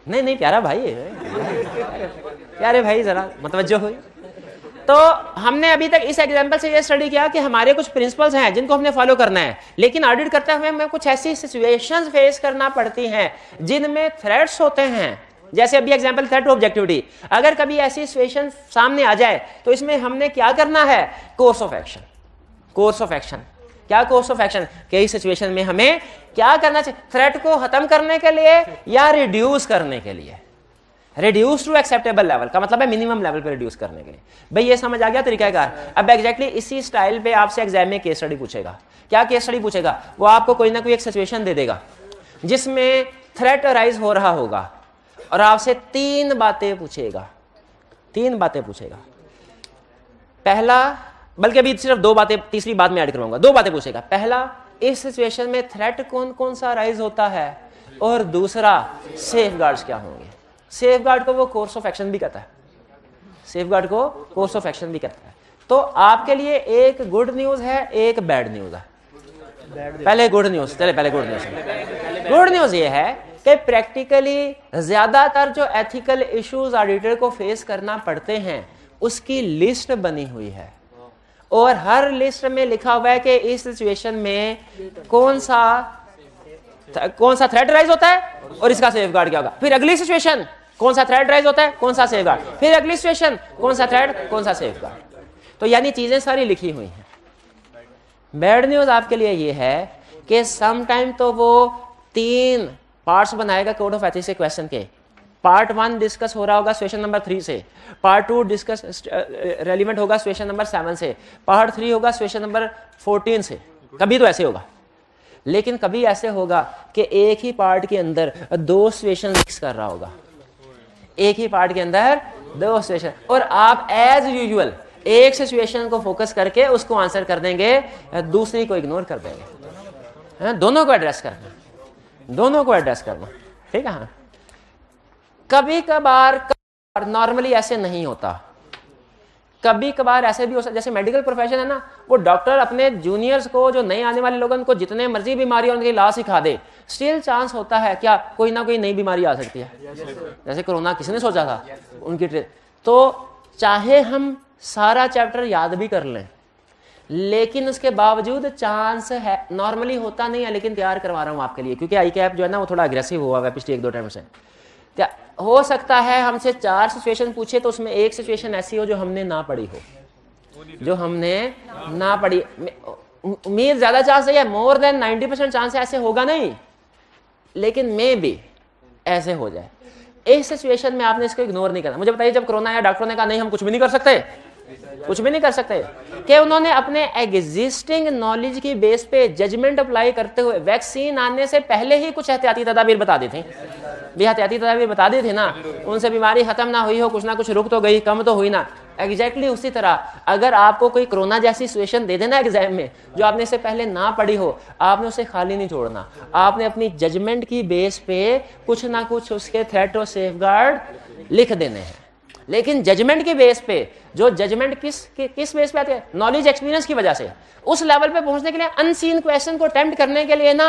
[SPEAKER 1] नहीं प्यारा भाई, प्यारे भाई जरा मतवज्जो हुई। तो हमने अभी तक इस एग्जांपल से ये स्टडी किया कि हमारे कुछ प्रिंसिपल्स हैं जिनको हमने फॉलो करना है, लेकिन ऑडिट करते हुए हमें कुछ ऐसी सिचुएशंस फेस करना पड़ती हैं जिनमें थ्रेट्स होते हैं। जैसे अभी एग्जांपल थ्रेट ऑब्जेक्टिविटी, अगर कभी ऐसी सिचुएशन सामने आ जाए तो इसमें हमने क्या करना है? Course of action. Course of action क्या? कोर्स ऑफ एक्शन कई सिचुएशन में हमें क्या करना चाहिए? थ्रेट को खत्म करने के लिए या रिड्यूस करने के लिए? रिड्यूस टू एक्सेप्टेबल लेवल का मतलब है मिनिमम लेवल पे रिड्यूस करने के लिए। भाई ये समझ आ गया तरीकाकार? अब एग्जैक्टली इसी स्टाइल पे आपसे एग्जाम में केस स्टडी पूछेगा क्या केस स्टडी पूछेगा? वो आपको कोई ना कोई एक सिचुएशन दे देगा जिसमें थ्रेट अराइज हो रहा होगा और आपसे 3 बातें पूछेगा। 3 बातें पूछेगा। पहला, बल्कि अभी सिर्फ 2 बातें, तीसरी बात में ऐड करवाऊंगा। 2 बातें पूछेगा। पहला, इस सिचुएशन में थ्रेट कौन कौन सा अराइज होता है, और दूसरा सेफगार्ड्स क्या होंगे। सेफगार्ड को वो कोर्स ऑफ एक्शन भी कहता है, सेफगार्ड को कोर्स ऑफ एक्शन भी कहता है। तो आपके लिए एक गुड न्यूज है, एक बैड न्यूज है। पहले गुड न्यूज, चले पहले गुड न्यूज। गुड न्यूज ये है कि प्रैक्टिकली ज्यादातर जो एथिकल इश्यूज ऑडिटर को फेस करना पड़ते हैं उसकी लिस्ट बनी हुई है, और हर लिस्ट में लिखा हुआ है कि इस सिचुएशन में कौन सा थ्रेट राइज होता है और इसका सेफगार्ड क्या होगा। फिर अगली सिचुएशन कौन सा थ्रेट राइज होता है, कौन सा सेफगार्ड, फिर अगली सिचुएशन कौन सा थ्रेट, कौन सा सेफगार्ड। तो यानी चीजें सारी लिखी हुई हैं। बैड न्यूज आपके लिए ये है कि समटाइम तो वो 3 पार्ट्स बनाएगा कोड ऑफ एथिक्स के क्वेश्चन के। पार्ट 1 डिस्कस हो रहा होगा सिचुएशन नंबर 3 से, पार्ट 2 डिस्कस रेलिवेंट होगा सिचुएशन नंबर 7 से, पार्ट 3 होगा सिचुएशन नंबर 14 से। कभी तो ऐसे होगा, लेकिन कभी ऐसे होगा कि एक ही पार्ट के अंदर 2 सिचुएशन मिक्स कर रहा होगा, एक ही पार्ट के अंदर 2 सिचुएशन, और आप एज यूजुअल एक सिचुएशन को फोकस करके उसको आंसर कर देंगे, दूसरी को इग्नोर कर देंगे। दोनों को एड्रेस करना, दोनों को एड्रेस करना, ठीक है। हाँ, कभी कभार नॉर्मली ऐसे नहीं होता, कभी कभार ऐसे भी हो सकता, जैसे मेडिकल प्रोफेशन है ना, वो डॉक्टर अपने जूनियर्स को, जो नए आने वाले लोगों को जितने मर्जी बीमारी उनकी इलाज सिखा दे, स्टिल चांस होता है क्या कोई ना कोई नई बीमारी आ सकती है। जैसे कोरोना किसी ने सोचा था उनकी तो चाहे हम सारा चैप्टर याद भी कर लें, लेकिन उसके बावजूद चांस है, नॉर्मली होता नहीं है, लेकिन तैयार करवा रहा हूं आपके लिए, क्योंकि आई कैप जो है ना वो थोड़ा अग्रेसिव हुआ है पिछले 1-2 टाइम से। हो सकता है हमसे 4 सिचुएशन पूछे तो उसमें एक सिचुएशन ऐसी हो जो हमने ना पढ़ी हो, जो हमने ना पढ़ी। उम्मीद ज्यादा चांस है, मोर देन 90% चांस ऐसे होगा नहीं, लेकिन मे भी ऐसे हो जाए। इस सिचुएशन में आपने इसको इग्नोर नहीं करना। मुझे बताइए, जब कोरोना आया डॉक्टरों ने कहा नहीं हम कुछ भी नहीं कर सकते, कुछ भी नहीं कर सकते, कि उन्होंने अपने एग्जिस्टिंग नॉलेज की बेस पे जजमेंट अप्लाई करते हुए वैक्सीन आने से पहले ही कुछ एहतियाती तदाबीर बता दी थी, एहतियाती तदाबीर बता दी थी ना, उनसे बीमारी खत्म ना हुई हो, कुछ ना कुछ रुक तो गई, कम तो हुई ना। एग्जैक्टली उसी तरह अगर आपको कोई कोरोना जैसी सिचुएशन दे देना एग्जाम में जो आपने इससे पहले ना पढ़ी हो, आपने उसे खाली नहीं छोड़ना, आपने अपनी जजमेंट की बेस पे कुछ ना कुछ उसके थ्रेट और सेफगार्ड लिख देने हैं। लेकिन जजमेंट के बेस पे, जो जजमेंट किस बेस पे आती है, नॉलेज एक्सपीरियंस की वजह से, उस लेवल पे पहुंचने के लिए अनसीन क्वेश्चन को अटेम्प्ट करने के लिए ना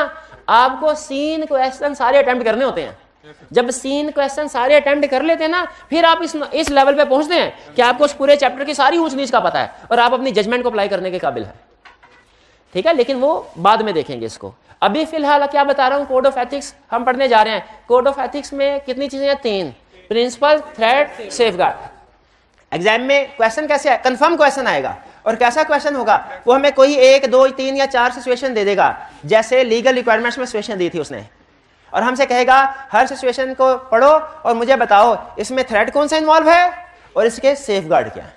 [SPEAKER 1] आपको सीन क्वेश्चन सारे अटेम्प्ट करने होते हैं। जब सीन क्वेश्चन सारे अटेम्प्ट कर लेते हैं ना, फिर आप इस लेवल पे पहुंचते हैं कि आपको उस पूरे चैप्टर की सारी ऊंच नीच का पता है और आप अपनी जजमेंट को अप्लाई करने के काबिल है, ठीक है। लेकिन वो बाद में देखेंगे इसको। अभी फिलहाल क्या बता रहा हूं, कोड ऑफ एथिक्स हम पढ़ने जा रहे हैं। कोड ऑफ एथिक्स में कितनी चीजें हैं? 3, प्रिंसिपल, थ्रेट, सेफगार्ड। एग्जाम में क्वेश्चन कैसे है? कंफर्म क्वेश्चन आएगा, और कैसा क्वेश्चन होगा, वो हमें कोई 1, 2, 3 या 4 सिचुएशन दे देगा, जैसे लीगल रिक्वायरमेंट्स में सिचुएशन दी थी उसने, और हमसे कहेगा हर सिचुएशन को पढ़ो और मुझे बताओ इसमें थ्रेट कौन सा इन्वॉल्व है और इसके सेफगार्ड क्या है।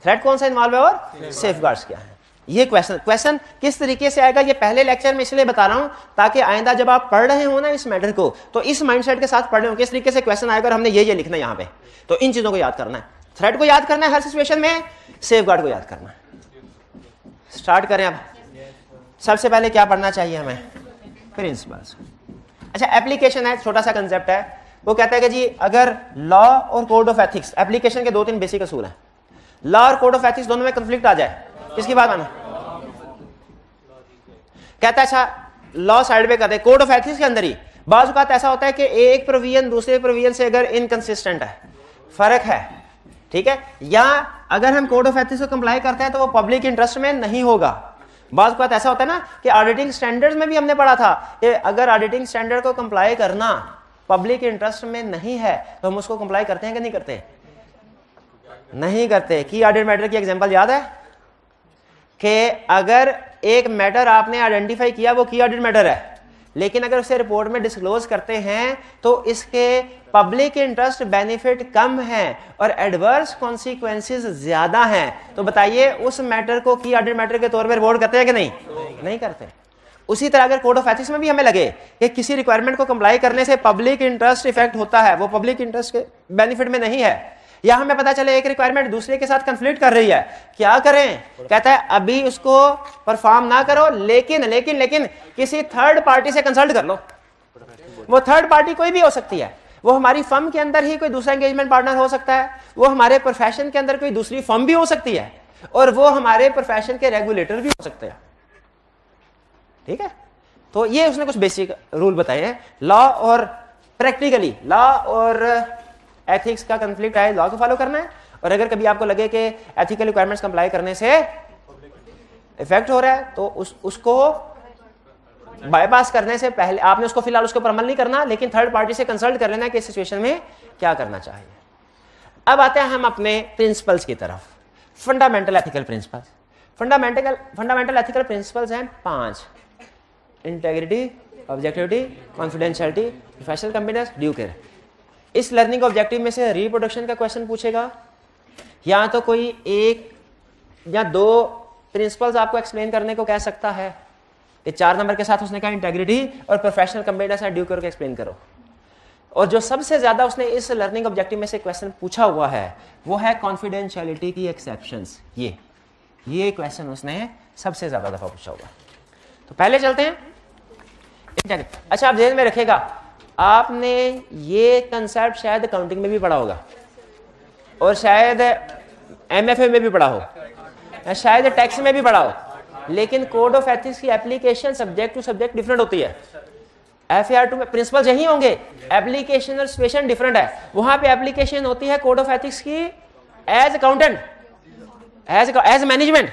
[SPEAKER 1] थ्रेट कौन सा इन्वॉल्व है और सेफगार्ड्स क्या है। ये क्वेश्चन किस तरीके से आएगा, ये पहले लेक्चर में इसलिए बता रहा हूं ताकि आइंदा जब आप पढ़ रहे हो ना इस मैटर को, तो इस माइंडसेट के साथ पढ़ रहे हो किस तरीके से क्वेश्चन आएगा और हमने ये लिखना है यहाँ पे। तो इन चीजों को याद करना है, थ्रेट को याद करना है हर सिचुएशन में, सेफगार्ड को याद करना है। स्टार्ट करें अब। सबसे पहले क्या पढ़ना चाहिए हमें? प्रिंसिपल्स। अच्छा, एप्लीकेशन है, छोटा सा कंसेप्ट है। वो कहता है कि जी अगर लॉ और कोड ऑफ एथिक्स, एप्लीकेशन के 2-3 बेसिक असूल हैं, लॉ और कोड ऑफ एथिक्स दोनों में कंफ्लिक्ट आ जाए, किसकी बात माने? कहता है अच्छा लॉ साइड पे करते, कोड ऑफ एथिक्स के अंदर ही बाज़ औक़ात ऐसा होता है कि एक प्रोविजन दूसरे प्रोविजन से अगर इनकंसिस्टेंट है, फर्क है, ठीक है, या अगर हम कोड ऑफ एथिक्स को कंप्लाई करते हैं तो वो पब्लिक इंटरेस्ट में नहीं होगा। बात बात ऐसा होता है ना कि ऑडिटिंग स्टैंडर्ड्स में भी हमने पढ़ा था कि अगर ऑडिटिंग स्टैंडर्ड को कंप्लाई करना पब्लिक इंटरेस्ट में नहीं है तो हम उसको कंप्लाई करते हैं कि नहीं करते? नहीं करते। की ऑडिट मैटर की एग्जांपल याद है कि अगर एक मैटर आपने आइडेंटिफाई किया वो की ऑडिट मैटर है, लेकिन अगर उसे रिपोर्ट में डिस्क्लोज करते हैं तो इसके पब्लिक इंटरेस्ट बेनिफिट कम है और एडवर्स कॉन्सिक्वेंसेस ज्यादा हैं, तो बताइए उस मैटर को की ऑडिट मैटर के तौर पर रिपोर्ट करते हैं कि नहीं? नहीं करते। उसी तरह अगर कोड ऑफ एथिक्स में भी हमें लगे कि किसी रिक्वायरमेंट को कंप्लाई करने से पब्लिक इंटरेस्ट इफेक्ट होता है, वो पब्लिक इंटरेस्ट के बेनिफिट में नहीं है, या हमें पता चले एक रिक्वायरमेंट दूसरे के साथ कंफ्लिक्ट कर रही है, क्या करें? कहता है अभी उसको परफॉर्म ना करो, लेकिन लेकिन लेकिन किसी थर्ड पार्टी से कंसल्ट कर लो। वो थर्ड पार्टी कोई भी हो सकती है, वो हमारी फर्म के अंदर ही कोई दूसरा एंगेजमेंट पार्टनर हो सकता है, वो हमारे प्रोफेशन के अंदर कोई दूसरी फर्म भी हो सकती है, और वो हमारे प्रोफेशन के रेगुलेटर भी हो सकते हैं। ठीक है, तो ये उसने कुछ बेसिक रूल बताए हैं। लॉ और प्रैक्टिकली लॉ और एथिक्स का कंफ्लिक्ट है, लॉ को फॉलो करना है, और अगर कभी आपको लगे कि एथिकल रिक्वायरमेंट्स कंप्लाई करने से इफेक्ट हो रहा है तो उसको बाईपास करने से पहले आपने उसको फिलहाल उसके ऊपर अमल नहीं करना, लेकिन थर्ड पार्टी से कंसल्ट कर लेना कि इस सिचुएशन में क्या करना चाहिए। अब आते हैं हम अपने प्रिंसिपल्स की तरफ। Fundamental ethical principles, fundamental ethical principles हैं 5: integrity, objectivity, confidentiality, professional कंपीटेंस, due care. इस लर्निंग ऑब्जेक्टिव में से रिप्रोडक्शन का क्वेश्चन पूछेगा, या तो कोई एक या दो प्रिंसिपल्स आपको एक्सप्लेन करने को कह सकता है। ये 4 नंबर के साथ उसने कहा इंटेग्रिटी और प्रोफेशनल कंपीटेंस एंड ड्यू केयर को एक्सप्लेन करो। और जो सबसे ज्यादा उसने इस लर्निंग ऑब्जेक्टिव में से क्वेश्चन पूछा हुआ है वो है कॉन्फिडेंशियलिटी की एक्सेप्शंस। ये क्वेश्चन उसने सबसे ज्यादा दफा पूछा हुआ। तो पहले चलते हैं। अच्छा, आप ध्यान में रखिएगा, आपने ये कंसेप्ट शायद अकाउंटिंग में भी पढ़ा होगा, और शायद एमएफए में भी पढ़ा हो, शायद टैक्स में भी पढ़ा हो, लेकिन कोड ऑफ एथिक्स की application subject to subject different होती है। FAR2 में प्रिंसिपल्स यही होंगे, एप्लीकेशन और सिचुएशन डिफरेंट है। वहां पे एप्लीकेशन होती है कोड ऑफ एथिक्स की एज अकाउंटेंट, एज मैनेजमेंट।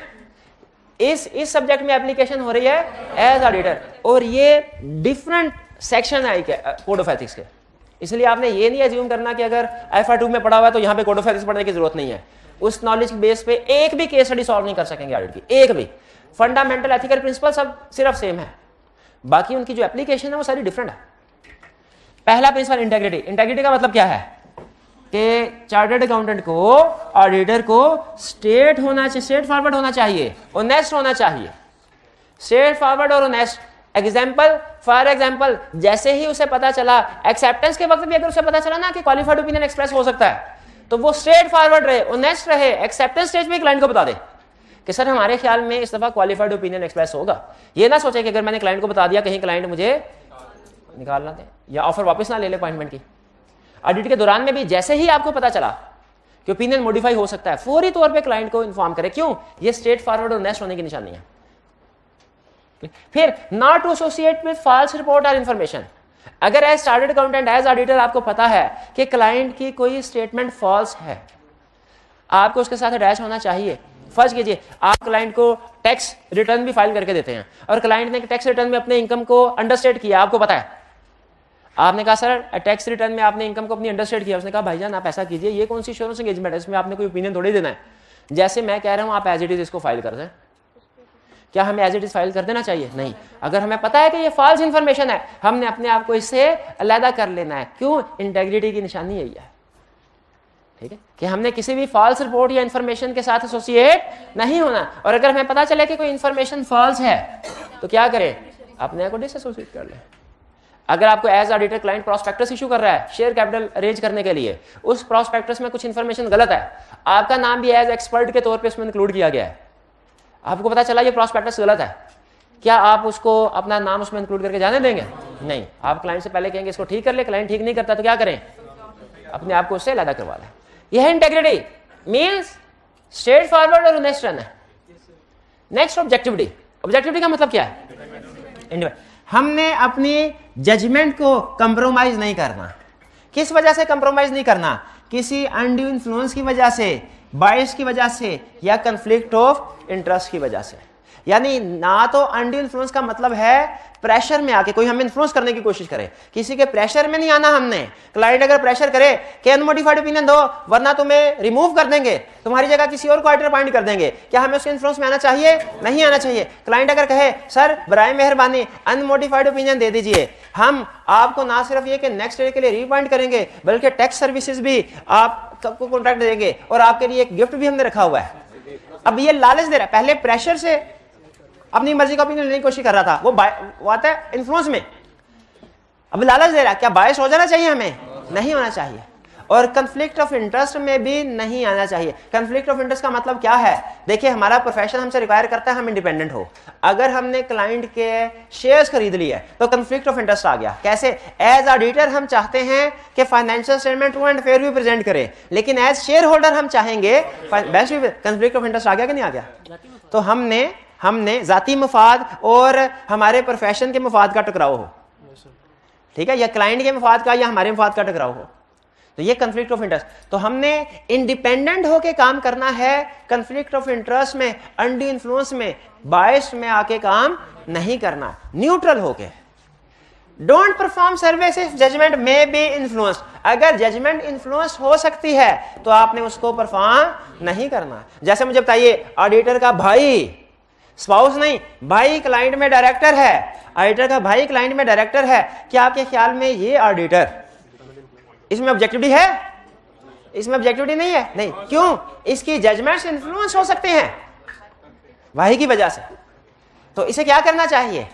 [SPEAKER 1] इस सब्जेक्ट में एप्लीकेशन हो रही है एज ऑडिटर, और ये डिफरेंट सेक्शन है कोड ऑफ एथिक्स के। इसलिए आपने ये नहीं एज्यूम करना कि अगर FAR2 में पढ़ा हुआ है तो यहाँ पे कोड ऑफ एथिक्स पढ़ने की जरूरत नहीं है। उस नॉलेज बेस पे एक भी केस स्टडी सॉल्व नहीं कर सकेंगे ऑडिट की, एक भी। फंडामेंटल एथिकल प्रिंसिपल सब सिर्फ सेम है, बाकी उनकी जो एप्लीकेशन है वो सारी डिफरेंट है। पहला प्रिंसिपल इंटेग्रिटी। इंटेग्रिटी का मतलब क्या है कि चार्टर्ड अकाउंटेंट को, ऑडिटर को स्ट्रेट फॉरवर्ड होना चाहिए, ऑनेस्ट होना चाहिए। स्ट्रेट फॉरवर्ड और ऑनेस्ट। फॉर एग्जाम्पल जैसे ही उसे पता चला, एक्सेप्टेंस के वक्त भी अगर उसे पता चला ना कि क्वालिफाइड ओपिनियन एक्सप्रेस हो सकता है, तो वो स्ट्रेट फॉरवर्ड रहे, ऑनेस्ट रहे, एक्सेप्टेंस स्टेज पे क्लाइंट को बता दे कि सर हमारे ख्याल में इस दफा क्वालिफाइड ओपिनियन एक्सप्रेस होगा। ये ना सोचे कि अगर मैंने क्लाइंट को बता दिया कहीं क्लाइंट मुझे निकालना दे या ऑफर वापस ना ले ले अपॉइंटमेंट की। ऑडिट के दौरान में भी जैसे ही आपको पता चला कि ओपिनियन मॉडिफाई हो सकता है, फौरी तौर पे क्लाइंट को इन्फॉर्म करे। क्यों? ये स्ट्रेट फॉरवर्ड और ऑनेस्ट होने की निशानी है। फिर not to associate with false report और इंफॉर्मेशन। अगर as chartered accountant, as auditor आपको पता है कि क्लाइंट की कोई स्टेटमेंट फॉल्स है, आपको उसके साथ अटैच होना चाहिए। फर्ज कीजिए आप क्लाइंट को टैक्स रिटर्न भी फाइल करके देते हैं और क्लाइंट ने टैक्स रिटर्न में अपने इनकम को अंडरस्टेट किया, आपको पता है। आपने कहा सर टैक्स रिटर्न में आपने इनकम को अपनी अंडरस्टेट किया। उसने कहा भाईजान आप ऐसा कीजिए, ये कौन सी इंश्योरेंस एंगेजमेंट है, इसमें आपने कोई ओपिनियन थोड़ी देना है। जैसे मैं कह रहा हूं आप एज इट इज इसको फाइल कर दें, क्या हमें एज इट इज फाइल कर देना चाहिए? नहीं। अगर हमें पता है कि ये फॉल्स इंफॉर्मेशन है, हमने अपने आप को इससे अलग कर लेना है। क्यों? इंटेग्रिटी की निशानी यही है, ठीक है, कि हमने किसी भी फॉल्स रिपोर्ट या इंफॉर्मेशन के साथ एसोसिएट नहीं होना। और अगर हमें पता चले कि कोई इंफॉर्मेशन फॉल्स है तो क्या करें? अपने आप को डिसएसोसिएट कर लें। अगर आपको as auditor client prospectus issue कर रहा है शेयर कैपिटल अरेंज करने के लिए, उस प्रॉस्पेक्टस में कुछ इंफॉर्मेशन गलत है, आपका नाम भी एज एक्सपर्ट के तौर पे उसमें इंक्लूड किया गया है, आपको पता चला ये प्रॉस्पेक्टस गलत है, क्या आप उसको अपना नाम उसमें इंक्लूड करके जाने देंगे? नहीं। आप क्लाइंट से पहले कहेंगे इसको ठीक कर ले, क्लाइंट ठीक नहीं करता तो क्या करें? अपने आप को उससे अलग करवा लें। यह इंटेग्रिटी मींस स्ट्रेट फॉरवर्ड और ऑनेस्ट रहना है। Next objectivity. ऑब्जेक्टिविटी का मतलब क्या है? हमने अपनी जजमेंट को कंप्रोमाइज नहीं करना। किस वजह से कंप्रोमाइज नहीं करना? किसी अनड्यू इन्फ्लुएंस की वजह से, बायस की वजह से, या कन्फ्लिक्ट ऑफ इंटरेस्ट की वजह से। यानी ना तो अनड्यू इन्फ्लुएंस का मतलब है प्रेशर में आके कोई हमें इन्फ्लुएंस करने की कोशिश करे, किसी के प्रेशर में नहीं आना हमने। क्लाइंट अगर प्रेशर करे कि अनमोडिफाइड ओपिनियन दो वरना तुम्हें रिमूव कर देंगे, तुम्हारी जगह किसी और को ऑडिटर अपॉइंट कर देंगे, क्या हमें उसके इन्फ्लुएंस में आना चाहिए? नहीं आना चाहिए। क्लाइंट अगर कहे सर बराए मेहरबानी अनमोडिफाइड ओपिनियन दे दीजिए, हम आपको ना सिर्फ ये कि नेक्स्ट ईयर के लिए रीअपॉइंट करेंगे बल्कि टैक्स सर्विसेज भी आपको कॉन्ट्रैक्ट देंगे और आपके लिए एक गिफ्ट भी हमने रखा हुआ है। अब ये लालच दे रहा है, पहले प्रेशर से अपनी मर्जी का ओपिनियन लेने की कोशिश कर रहा था, वो आता है इन्फ्लुएंस में, अब लालच दे रहा है। क्या बायस हो जाना चाहिए? हमें नहीं होना चाहिए। और कंफ्लिक्ट ऑफ इंटरेस्ट में भी नहीं आना चाहिए। कंफ्लिक्ट ऑफ इंटरेस्ट का मतलब क्या है? देखिए, हमारा प्रोफेशन हमसे रिक्वायर करता है हम इंडिपेंडेंट हो। अगर हमने क्लाइंट के शेयर्स खरीद लिए तो कंफ्लिक्ट ऑफ इंटरेस्ट आ गया। कैसे? एज ऑडिटर हम चाहते हैं कि financial statement true and fair भी प्रेजेंट करें, लेकिन एज शेयर होल्डर हम चाहेंगे बेस्ट भी। कंफ्लिक्ट ऑफ इंटरेस्ट आ गया कि नहीं आ गया? तो हमने जाती मफाद और हमारे प्रोफेशन के मफाद का टकराव हो, ठीक है, या क्लाइंट के मफाद का या हमारे मफाद का टकराव हो, तो ये कंफ्लिक्ट ऑफ इंटरेस्ट। तो हमने इंडिपेंडेंट होके काम करना है, कंफ्लिक्ट ऑफ इंटरेस्ट में, अंडी इन्फ्लुएंस में, बायस में आके काम नहीं करना, न्यूट्रल होके। Don't perform service if judgement में बी इन्फ्लुएंस। अगर जजमेंट इन्फ्लुएंस हो सकती है तो आपने उसको परफॉर्म नहीं करना। जैसे मुझे बताइए, ऑडिटर का भाई, स्पाउस नहीं, भाई क्लाइंट में डायरेक्टर है, ऑडिटर का भाई क्लाइंट में डायरेक्टर है, क्या आपके ख्याल में ये ऑडिटर, इसमें ऑब्जेक्टिविटी है? इसमें ऑब्जेक्टिविटी नहीं है। नहीं, क्यों? इसकी जजमेंट्स इन्फ्लुएंस हो सकते हैं भाई की वजह से। तो इसे क्या करना चाहिए?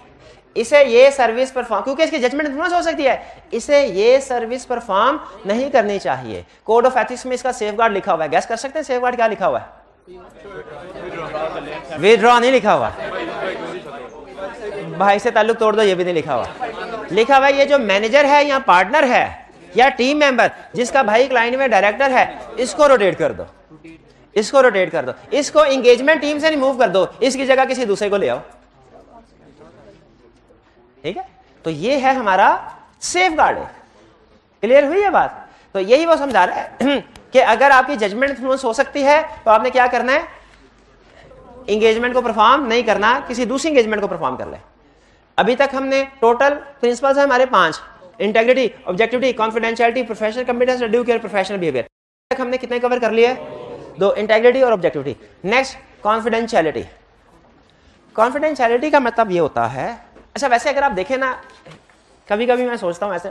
[SPEAKER 1] इसे ये सर्विस परफॉर्म, क्योंकि इसकी जजमेंट इन्फ्लुएंस हो सकती है, इसे ये सर्विस परफॉर्म नहीं करनी चाहिए। कोड ऑफ एथिक्स में इसका सेफगार्ड लिखा हुआ है। गैस कर सकते हैं सेफगार्ड क्या लिखा हुआ है? विथड्रॉ नहीं लिखा हुआ, भाई से ताल्लुक तोड़ दो, ये भी नहीं लिखा हुआ। लिखा हुआ है ये जो मैनेजर है या पार्टनर है या टीम मेंबर जिसका भाई क्लाइंट में डायरेक्टर है, इसको रोटेट कर दो, इसको रोटेट कर दो, इसको एंगेजमेंट टीम से रिमूव कर दो, इसकी जगह किसी दूसरे को ले आओ, ठीक है। तो ये है हमारा सेफगार्ड। क्लियर हुई है बात? तो यही वो समझा रहा है कि अगर आपकी जजमेंट इन्फ्लुएंस हो सकती है तो आपने क्या करना है? एंगेजमेंट को परफॉर्म नहीं करना, किसी दूसरी एंगेजमेंट को परफॉर्म कर ले। अभी तक हमने टोटल प्रिंसिपल्स है हमारे 5: integrity, objectivity, confidentiality, professional completeness, due care, professional behaviour. तक हमने कितने कवर कर लिए? 2, इंटेग्रिटी और ऑब्जेक्टिविटी। Next confidentiality. कॉन्फिडेंशियलिटी का मतलब ये होता है, अच्छा वैसे अगर आप देखें ना, कभी कभी मैं सोचता हूँ ऐसे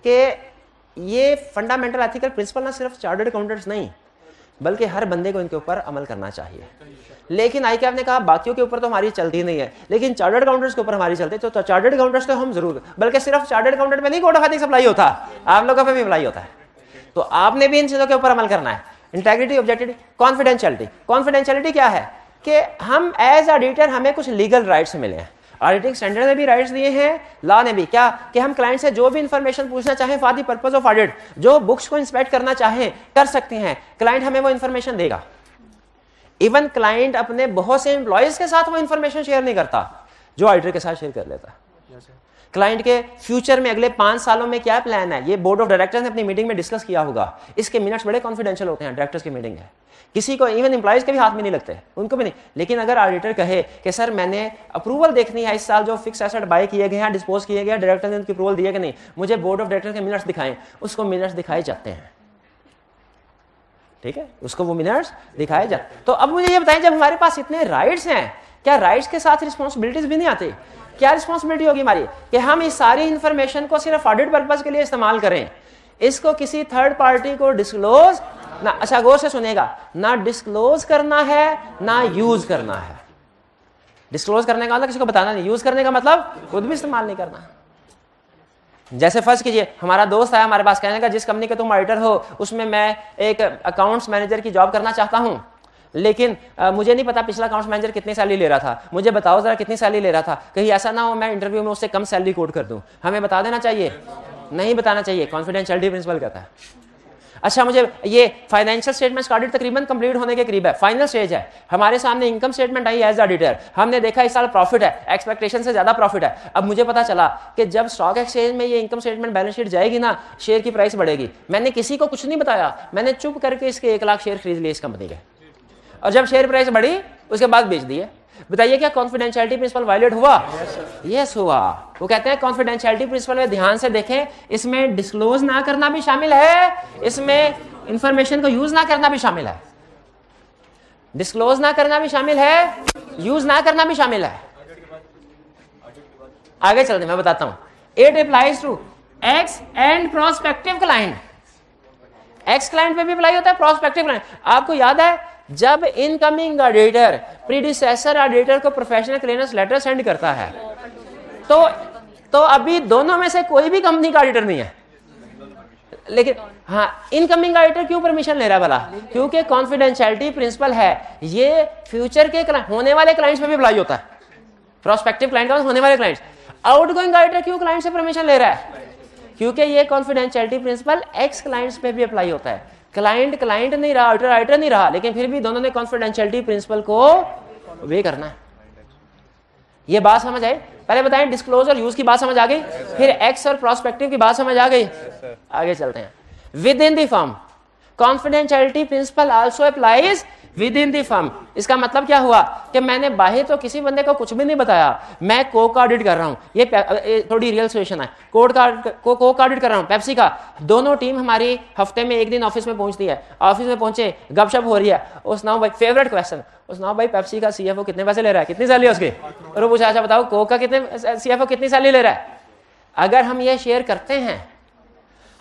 [SPEAKER 1] कि ये फंडामेंटल एथिकल प्रिंसिपल ना सिर्फ चार्टर्ड अकाउंटेंट्स नहीं बल्कि हर बंदे को इनके ऊपर अमल करना चाहिए। लेकिन ICAP ने कहा बाकियों के ऊपर तो हमारी चलती नहीं है, लेकिन चार्टर्ड अकाउंटेंट्स के ऊपर हमारी चलती है। तो चार्टर्ड अकाउंटेंट्स तो हम जरूर, बल्कि सिर्फ चार्टर्ड अकाउंटेंट में नहीं कोड ऑफ एथिक्स अप्लाई होता, आप लोगों पे भी अप्लाई होता है। तो आपने भी इन चीजों के ऊपर अमल करना है। Integrity, objectivity, confidentiality. कॉन्फिडेंशियलिटी क्या है कि हम एज ऑडिटर हमें कुछ लीगल राइट्स मिले हैं, ऑडिटिंग स्टैंडर्ड ने भी राइट्स दिए हैं, लॉ ने भी। क्या कि हम क्लाइंट से जो भी इंफॉर्मेशन पूछना चाहें for the purpose of audit, जो बुक्स को इंस्पेक्ट करना चाहें कर सकते हैं, क्लाइंट हमें वो इंफॉर्मेशन देगा। इवन क्लाइंट अपने बहुत से एम्प्लॉयज के साथ वो इंफॉर्मेशन शेयर नहीं करता जो ऑडिटर के साथ शेयर कर लेता। क्लाइंट के फ्यूचर में अगले 5 सालों में क्या प्लान है, ये बोर्ड ऑफ डायरेक्टर्स ने अपनी मीटिंग में डिस्कस किया होगा। इसके मिनट्स बड़े कॉन्फिडेंशियल होते हैं, डायरेक्टर्स की मीटिंग है, किसी को इवन एम्प्लॉयज के भी हाथ में नहीं लगते, उनको भी नहीं। लेकिन अगर ऑडिटर कहे कि सर मैंने अप्रूवल देखनी है इस साल जो फिक्स एसेट बाय किए गए हैं, डिस्पोज किए गए, डायरेक्टर ने उनकी अप्रूवल दिया कि नहीं, मुझे बोर्ड ऑफ डायरेक्टर के मिनट्स दिखाएं, उसको मिनट्स दिखाए जाते हैं, ठीक है, उसको वो मिनट्स दिखाए जाते। तो अब मुझे ये बताएं, जब हमारे पास इतने राइट्स हैं, क्या राइट्स के साथ रिस्पॉन्सिबिलिटीज भी नहीं आती? क्या रिस्पॉन्सिबिलिटी होगी हमारी कि हम इस सारी इंफॉर्मेशन को सिर्फ ऑडिट पर्पस के लिए इस्तेमाल करें, इसको किसी थर्ड पार्टी को डिस्क्लोज ना, अच्छा गौर से सुनेगा, ना डिस्क्लोज करना है ना यूज करना है। डिस्क्लोज करने का मतलब किसी को बताना नहीं, यूज करने का मतलब खुद भी इस्तेमाल नहीं करना। जैसे फर्ज कीजिए हमारा दोस्त आया हमारे पास, कहने का जिस कंपनी के तुम ऑडिटर हो उसमें मैं एक अकाउंट्स मैनेजर की जॉब करना चाहता हूं, लेकिन मुझे नहीं पता पिछला अकाउंट्स मैनेजर कितनी सैलरी ले रहा था, मुझे बताओ जरा कितनी सैलरी ले रहा था, कहीं ऐसा ना हो मैं इंटरव्यू में उससे कम सैलरी कोट कर दूं। हमें बता देना चाहिए? नहीं बताना चाहिए, कॉन्फिडेंशियलिटी प्रिंसिपल कहता है। अच्छा मुझे ये फाइनेंशियल स्टेटमेंट्स का ऑडिट तकरीबन कंप्लीट होने के करीब है, फाइनल स्टेज है, हमारे सामने income statement I as auditor, हमने देखा इस साल प्रॉफिट है, एक्सपेक्टेशन से ज्यादा प्रॉफिट है। अब मुझे पता चला कि जब स्टॉक एक्सचेंज में ये इनकम स्टेटमेंट बैलेंस शीट जाएगी ना, शेयर की प्राइस बढ़ेगी। मैंने किसी को कुछ नहीं बताया, मैंने चुप करके इसके 1 लाख शेयर खरीद लिए इस कंपनी के, और जब शेयर प्राइस बढ़ी उसके बाद बेच दिए। बताइए क्या कॉन्फिडेंशियलिटी प्रिंसिपल वायलेट हुआ? यस हुआ। वो कहते हैं कॉन्फिडेंशियलिटी प्रिंसिपल में ध्यान से देखें, इसमें डिस्क्लोज ना करना भी शामिल है, इसमें इंफॉर्मेशन को यूज ना करना भी शामिल है, डिस्क्लोज ना करना भी शामिल है, यूज ना करना भी शामिल है। आगे चलते मैं बताता हूं। It applies to ex and prospective client. Ex client पे भी अप्लाई होता है, प्रोस्पेक्टिव क्लाइंट। आपको याद है जब इनकमिंग ऑडिटर प्रीडिसेसर ऑडिटर को प्रोफेशनल क्लियरेंस लेटर सेंड करता है तो अभी दोनों में से कोई भी कंपनी का ऑडिटर नहीं है। लेकिन हाँ, इनकमिंग ऑडिटर क्यों परमिशन ले रहा है भला? क्योंकि कॉन्फिडेंशियलिटी प्रिंसिपल है। ये फ्यूचर के होने वाले क्लाइंट्स पे भी अप्लाई होता है, प्रोस्पेक्टिव क्लाइंट का होने वाले क्लाइंट्स। आउटगोइंग ऑडिटर क्यों क्लाइंट से परमिशन ले रहा है? क्योंकि ये कॉन्फिडेंशियलिटी प्रिंसिपल एक्स क्लाइंट्स पे भी अप्लाई होता है। क्लाइंट नहीं रहा, ऑडिटर नहीं रहा, लेकिन फिर भी दोनों ने कॉन्फिडेंशियलिटी प्रिंसिपल को वे करना है। ये बात समझ आई? पहले बताएं डिस्क्लोजर यूज की बात समझ आ गई, फिर एक्स और प्रोस्पेक्टिव की बात समझ आ गई। आगे चलते हैं। Within the firm confidentiality principle also applies within the firm. इसका मतलब क्या हुआ कि मैंने बाहर तो किसी बंदे को कुछ भी नहीं बताया, मैं कोक का ऑडिट कर रहा हूं। ये थोड़ी रियल सिचुएशन है। कोक का ऑडिट कर रहा हूं, पेप्सी का। दोनों टीम हमारी हफ्ते में एक दिन ऑफिस में पहुंचती है। ऑफिस में पहुंचे, गपशप हो रही है। उस नाउ भाई फेवरेट क्वेश्चन, उस नाउ भाई पेप्सी का सीएफओ कितने पैसे ले रहा है, कितनी सैलरी है उसकी? और वो पूछा अच्छा बताओ कोक का कितने सीएफओ कितनी सैलरी ले रहा है? अगर हम ये शेयर करते हैं,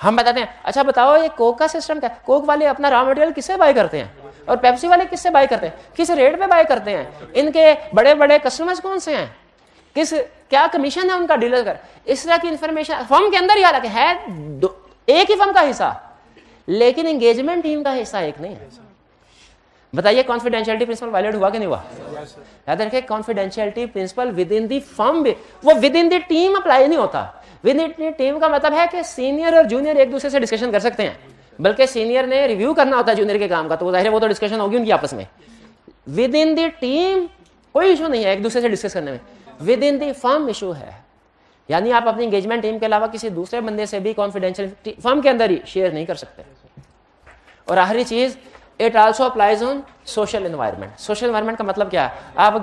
[SPEAKER 1] हम बताते हैं अच्छा बताओ ये कोक का सिस्टम क्या है? कोक वाले अपना रॉ मटेरियल किससे बाय करते हैं और पेप्सी वाले किससे बाय करते हैं, किस रेट पे बाय करते हैं, इनके बड़े बड़े कस्टमर्स कौन से हैं, क्या कमीशन है उनका डीलर कर, इस तरह की इंफॉर्मेशन फर्म के अंदर ही हालांकि है एक ही फर्म का हिस्सा, लेकिन एंगेजमेंट टीम का हिस्सा एक नहीं है। बताइए कॉन्फिडेंशियलिटी प्रिंसिपल वायलेट हुआ कि नहीं हुआ? याद रखिए confidentiality principle within the firm, वो within the team apply नहीं होता। विद इन द टीम का मतलब है कि सीनियर और जूनियर एक दूसरे से डिस्कशन कर सकते हैं, बल्कि सीनियर ने रिव्यू करना होता है जूनियर के काम का, तो जाहिर है वो तो डिस्कशन होगी उनकी आपस में। विद इन द टीम कोई इशू नहीं है एक दूसरे से डिस्कस करने में, with in the firm issue है। यानी आप अपनी एंगेजमेंट टीम के अलावा किसी दूसरे बंदे से भी कॉन्फिडेंशियल फर्म के अंदर ही शेयर नहीं कर सकते। और आखिरी चीज, it also applies on social environment. Social environment का मतलब क्या है? आप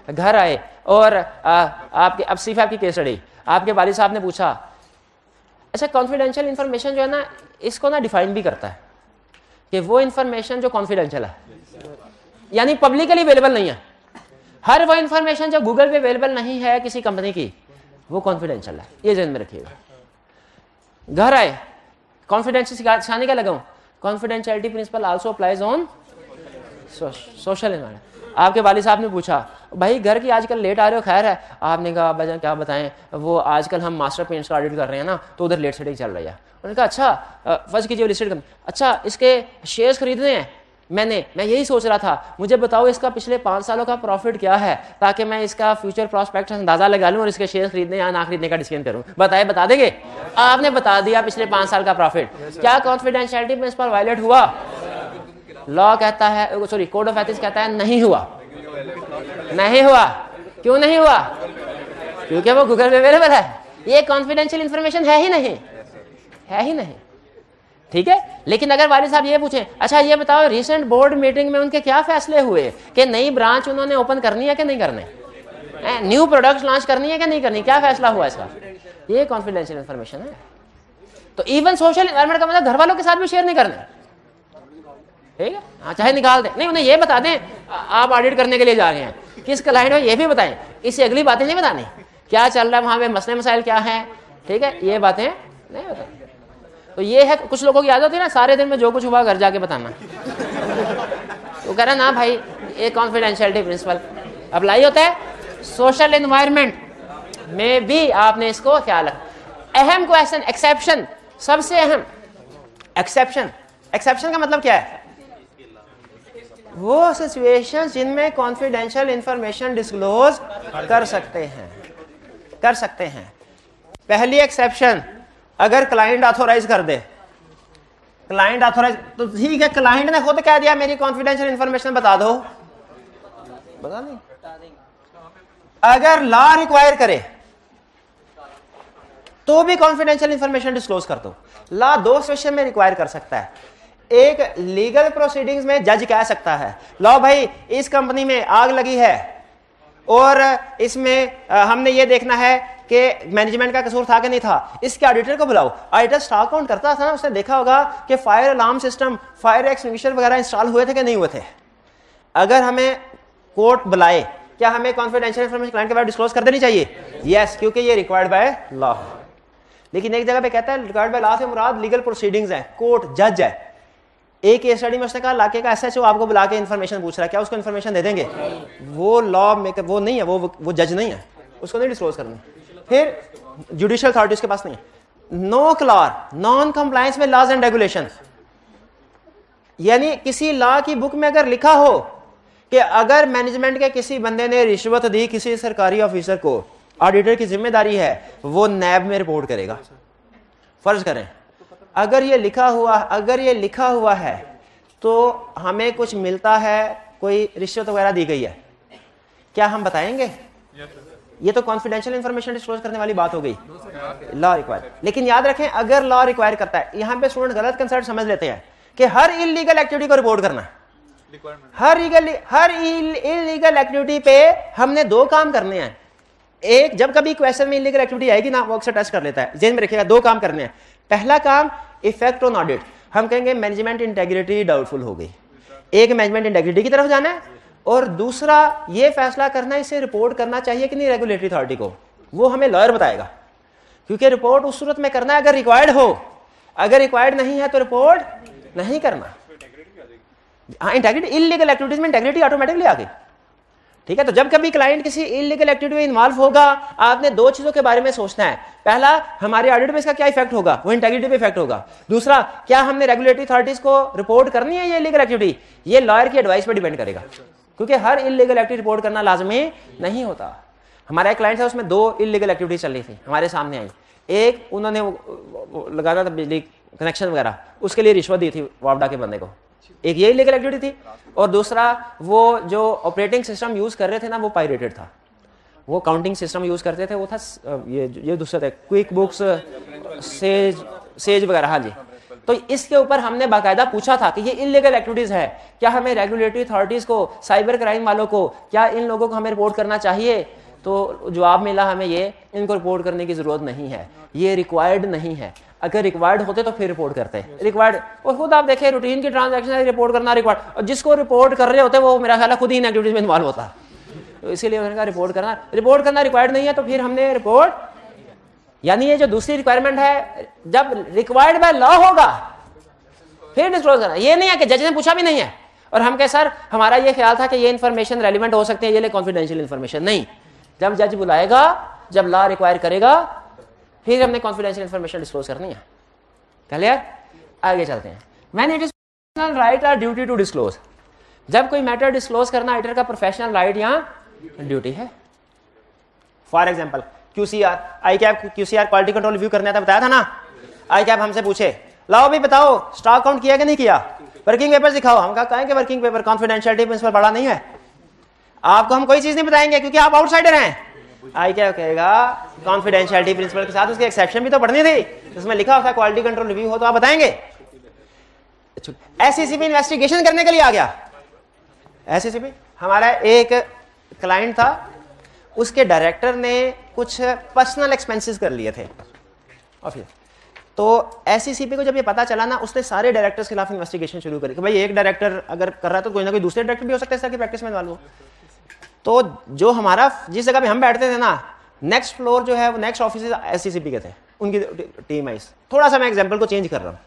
[SPEAKER 1] घर आए और आपके अब सिर्फ आपकी केस स्टडी, आपके वालिद साहब ने पूछा अच्छा कॉन्फिडेंशियल इंफॉर्मेशन जो है ना, इसको ना डिफाइन भी करता है कि वो इंफॉर्मेशन जो कॉन्फिडेंशियल है, यानी पब्लिकली अवेलेबल नहीं है। हर वो इंफॉर्मेशन जो गूगल पे अवेलेबल नहीं है किसी कंपनी की, वो कॉन्फिडेंशियल है। ये ध्यान में रखिएगा। घर आए, कॉन्फिडेंशियल सिखाने क्या लगा हूं? Confidentiality principle also applies on social environment. आपके वालिद साहब ने पूछा भाई घर की आजकल लेट आ रहे हो, खैर है? आपने कहा भाई क्या बताएं, वो आजकल हम मास्टर पेंट्स का ऑडिट कर रहे हैं ना, तो उधर लेट सेटिंग चल रही है। उन्होंने कहा अच्छा फर्ज कीजिए लिस्टेड कंपनी, अच्छा इसके शेयर्स खरीदने हैं। मैं यही सोच रहा था, मुझे बताओ इसका पिछले 5 सालों का प्रॉफिट क्या है, ताकि मैं इसका फ्यूचर प्रॉस्पेक्ट अंदाजा लगा लूं और इसके शेयर खरीदने या ना खरीदने का डिसीजन करूं। बता देंगे? आपने बता दिया पिछले 5 साल का प्रॉफिट। क्या कॉन्फिडेंशियलिटी प्रिंसिपल वायलेट हुआ? लॉ कहता है, सॉरी कोड ऑफ एथिक्स कहता है नहीं हुआ। नहीं हुआ। क्यों नहीं हुआ? क्योंकि वो गूगल पे अवेलेबल है। ये कॉन्फिडेंशियल इंफॉर्मेशन है ही नहीं। ठीक है। लेकिन अगर वालिद साहब ये पूछें अच्छा ये बताओ रिसेंट बोर्ड मीटिंग में उनके क्या फैसले हुए कि नई ब्रांच उन्होंने ओपन करनी है कि नहीं करनी, न्यू प्रोडक्ट्स लॉन्च करनी है कि नहीं करनी, क्या फैसला हुआ इसका, ये कॉन्फिडेंशियल इंफॉर्मेशन है। तो इवन सोशल एनवायरनमेंट का मतलब घर वालों के साथ भी शेयर नहीं करना, ठीक है? हाँ चाहे निकाल दें, नहीं उन्हें ये बता दें आप ऑडिट करने के लिए जा रहे हैं, किस क्लाइंट में ये भी बताएं, इससे अगली बातें नहीं बतानी, क्या चल रहा है वहां पे, मसले मसाइल क्या है, ठीक है, ये बातें नहीं बतानी। तो ये है, कुछ लोगों की आदत होती है ना सारे दिन में जो कुछ हुआ घर जाके बताना, तो कह रहा ना भाई ये कॉन्फिडेंशियलिटी प्रिंसिपल अप्लाई होता है। सोशल एनवायरनमेंट में भी आपने इसको ख्याल रखना। अहम क्वेश्चन एक्सेप्शन, सबसे अहम एक्सेप्शन का मतलब क्या है? वो सिचुएशन जिनमें कॉन्फिडेंशियल इंफॉर्मेशन डिस्क्लोज कर सकते हैं। पहली एक्सेप्शन, अगर क्लाइंट ऑथोराइज कर दे, क्लाइंट ऑथोराइज तो ठीक है, क्लाइंट ने खुद कह दिया मेरी कॉन्फिडेंशियल इंफॉर्मेशन बता दो, बता नहीं। अगर लॉ रिक्वायर करे तो भी कॉन्फिडेंशियल इंफॉर्मेशन डिस्क्लोज कर दो। लॉ 2 सिचुएशन में रिक्वायर कर सकता है। एक लीगल प्रोसीडिंग्स में जज कह सकता है लो भाई इस कंपनी में आग लगी है और इसमें हमने ये देखना है कि मैनेजमेंट का कसूर था कि नहीं था, इसके ऑडिटर को बुलाओ। ऑडिटर स्टॉक काउंट करता था ना, उसने देखा होगा कि fire alarm system, fire extinguisher वगैरह इंस्टॉल हुए थे कि नहीं हुए थे। अगर हमें कोर्ट बुलाए, क्या हमें कॉन्फिडेंशियल इंफॉर्मेशन क्लाइंट के बारे में डिस्क्लोज कर देनी चाहिए? यस, क्योंकि ये रिक्वायर्ड बाय लॉ। लेकिन एक जगह पे कहता है रिक्वायर्ड बाय लॉ से मुराद लीगल प्रोसीडिंग्स है, कोर्ट जज है, एक केस स्टडी में उसने कहा लाके का एसएचओ आपको बुला के इन्फॉर्मेशन पूछ रहा है, क्या उसको इन्फॉर्मेशन दे देंगे? वो लॉ मेकर वो नहीं है, वो जज नहीं है, उसको नहीं डिस्क्लोज करना। फिर जुडिशियल अथॉरिटी उसके पास नहीं है। नो क्लॉर, नॉन कंप्लायंस में लॉज एंड रेगुलेशन, यानी किसी लॉ की बुक में अगर लिखा हो कि अगर मैनेजमेंट के किसी बंदे ने रिश्वत दी किसी सरकारी ऑफिसर को, ऑडिटर की जिम्मेदारी है वो नैब में रिपोर्ट करेगा। फर्ज करें अगर ये लिखा हुआ है तो हमें कुछ मिलता है, कोई रिश्वत वगैरह दी गई है, क्या हम बताएंगे? ये तो कॉन्फिडेंशियल इंफॉर्मेशन डिस्क्लोज करने वाली बात हो गई, लॉ रिक्वायर। लेकिन याद रखें अगर लॉ रिक्वायर करता है, यहां पे स्टूडेंट गलत कंसेप्ट समझ लेते हैं कि हर इलीगल एक्टिविटी को रिपोर्ट करना है। हर इलीगल एक्टिविटी पे हमने दो काम करने हैं। एक, जब कभी क्वेश्चन में इलीगल एक्टिविटी आएगी ना, वो अक्सर टेस्ट कर लेता है, जेन में रखिएगा, दो काम करने हैं। पहला काम इफेक्ट ऑन ऑडिट, हम कहेंगे मैनेजमेंट इंटेग्रिटी डाउटफुल हो गई, एक मैनेजमेंट इंटेग्रिटी की तरफ जाना है, और दूसरा ये फैसला करना इसे रिपोर्ट करना चाहिए कि नहीं रेगुलेटरी अथॉरिटी को, वो हमें लॉयर बताएगा, क्योंकि रिपोर्ट उस सूरत में करना है अगर रिक्वायर्ड हो, अगर रिक्वायर्ड नहीं है तो रिपोर्ट नहीं करना। हाँ, इंटेग्रिटी, इलीगल एक्टिविटीज में इंटेग्रिटी ऑटोमेटिकली आ गई, ठीक है। तो जब कभी क्लाइंट किसी इलीगल एक्टिविटी में इन्वॉल्व होगा, आपने दो चीजों के बारे में सोचना है। पहला, हमारे ऑडिट पे इसका क्या इफेक्ट होगा, वो इंटेग्रिटी पे इफेक्ट होगा। दूसरा, क्या हमने रेगुलेटरी अथॉरिटीज को रिपोर्ट करनी है ये इलीगल एक्टिविटी, ये लॉयर की एडवाइस पर डिपेंड करेगा, क्योंकि हर इलीगल एक्टिविटी रिपोर्ट करना लाजमी नहीं होता। हमारा एक क्लाइंट था, उसमें दो इलीगल एक्टिविटी चल रही थी, हमारे सामने आई। एक, उन्होंने लगाना था बिजली कनेक्शन वगैरह, उसके लिए रिश्वत दी थी वापडा के बंदे को, एक ये इलीगल एक्टिविटी थी। और दूसरा, वो जो ऑपरेटिंग सिस्टम यूज कर रहे थे ना, वो पायरेटेड था, वो काउंटिंग सिस्टम यूज करते थे, वो था ये दूसरा था क्विक बुक्स, सेज वगैरह। हाँ जी, तो इसके ऊपर हमने बाकायदा पूछा था कि ये इलीगल एक्टिविटीज है, क्या हमें रेगुलेटरी अथॉरिटीज को, साइबर क्राइम वालों को, क्या इन लोगों को हमें रिपोर्ट करना चाहिए? तो जवाब मिला हमें ये, इनको रिपोर्ट करने की जरूरत नहीं है, ये रिक्वायर्ड नहीं है। अगर रिक्वायर्ड होते तो फिर रिपोर्ट करते, रिक्वायर्ड, और खुद आप देखें रूटीन की ट्रांजैक्शन रिपोर्ट करना रिक्वायर्ड, और जिसको रिपोर्ट कर रहे होते वो मेरा ख्याल है खुद ही इन एक्टिविटीज में इन्वॉल्व होता, तो इसीलिए उन्होंने कहा रिपोर्ट करना रिक्वायर्ड नहीं है, तो फिर हमने रिपोर्ट, यानी ये जो दूसरी रिक्वायरमेंट है, जब रिक्वायर्ड बाय लॉ होगा फिर डिस्क्लोज करना। ये नहीं है कि जज ने पूछा भी नहीं है और हम कहे सर हमारा ये ख्याल था कि ये इन्फॉर्मेशन रेलिवेंट हो सकते हैं, ये ले कॉन्फिडेंशियल इन्फॉर्मेशन, नहीं। जब जज बुलाएगा, जब लॉ रिक्वायर करेगा, फिर हमने कॉन्फिडेंशियल इन्फॉर्मेशन डिस्क्लोज करनी है। क्लियर? आगे चलते हैं। When it is professional right और ड्यूटी टू डिस्क्लोज, जब कोई मैटर डिस्क्लोज करना ऑडिटर का प्रोफेशनल राइट या ड्यूटी है। For example QCR, ICAP QCR quality control review करने था, बताया था ना। ICAP हमसे पूछे, लाओ भी बताओ स्टॉक काउंट किया कि नहीं किया, वर्किंग पेपर दिखाओ। हम कहा कि वर्किंग पेपर कॉन्फिडेंशियलिटी प्रिंसिपल बड़ा नहीं है, आपको हम कोई चीज नहीं बताएंगे क्योंकि आप आउटसाइडर हैं। ICAP कहेगा कॉन्फिडेंशियलिटी प्रिंसिपल के साथ उसकी एक्सेप्शन भी तो पढ़नी थी, जिसमें लिखा होता है क्वालिटी कंट्रोल रिव्यू हो तो आप बताएंगे। SCCP इन्वेस्टिगेशन करने के लिए आ गया। SCCP, हमारा एक क्लाइंट था, उसके डायरेक्टर ने कुछ पर्सनल एक्सपेंसेस कर लिए थे ऑफिस, तो SCCP को जब ये पता चला ना, उसने सारे डायरेक्टर्स के खिलाफ इन्वेस्टिगेशन शुरू करी कि भाई एक डायरेक्टर अगर कर रहा है तो कोई ना कोई दूसरे डायरेक्टर भी हो सकता है इस तरह की प्रैक्टिस में इन्वॉल्व हो। तो जो हमारा, जिस जगह पे हम बैठते थे ना, नेक्स्ट फ्लोर जो है वो नेक्स्ट ऑफिस SCCP के थे, उनकी टीम आई। थोड़ा सा मैं एग्जाम्पल को चेंज कर रहा हूँ,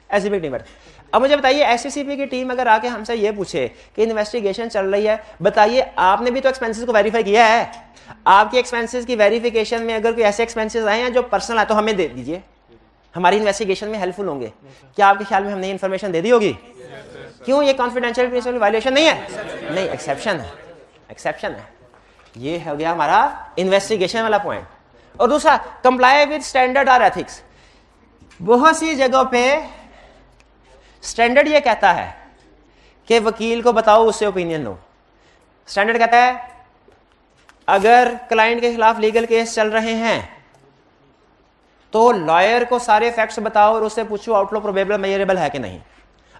[SPEAKER 1] SCCP की टीम बैठे। अब मुझे बताइए SCCP की टीम अगर आके हमसे ये पूछे कि इन्वेस्टिगेशन चल रही है, बताइए आपने भी तो एक्सपेंसेस को वेरीफाई किया है, आपके एक्सपेंसेस की वेरिफिकेशन में अगर कोई ऐसे एक्सपेंसेस आए हैं जो पर्सनल है तो हमें दे दीजिए, हमारी इन्वेस्टिगेशन में हेल्पफुल होंगे। क्या आपके ख्याल में हमने इन्फॉर्मेशन दे दी होगी? क्यों? ये कॉन्फिडेंशियल प्रिंसिपल वायलेशन नहीं है, नहीं, एक्सेप्शन है, एक्सेप्शन है। ये हो गया हमारा इन्वेस्टिगेशन वाला पॉइंट। और दूसरा, कंप्लाई विद स्टैंडर्ड और एथिक्स। बहुत सी जगहों पे स्टैंडर्ड ये कहता है कि वकील को बताओ, उससे ओपिनियन लो। स्टैंडर्ड कहता है अगर क्लाइंट के खिलाफ लीगल केस चल रहे हैं तो लॉयर को सारे फैक्ट्स बताओ और उससे पूछो आउटफ्लो प्रोबेबल मेजरेबल है कि नहीं।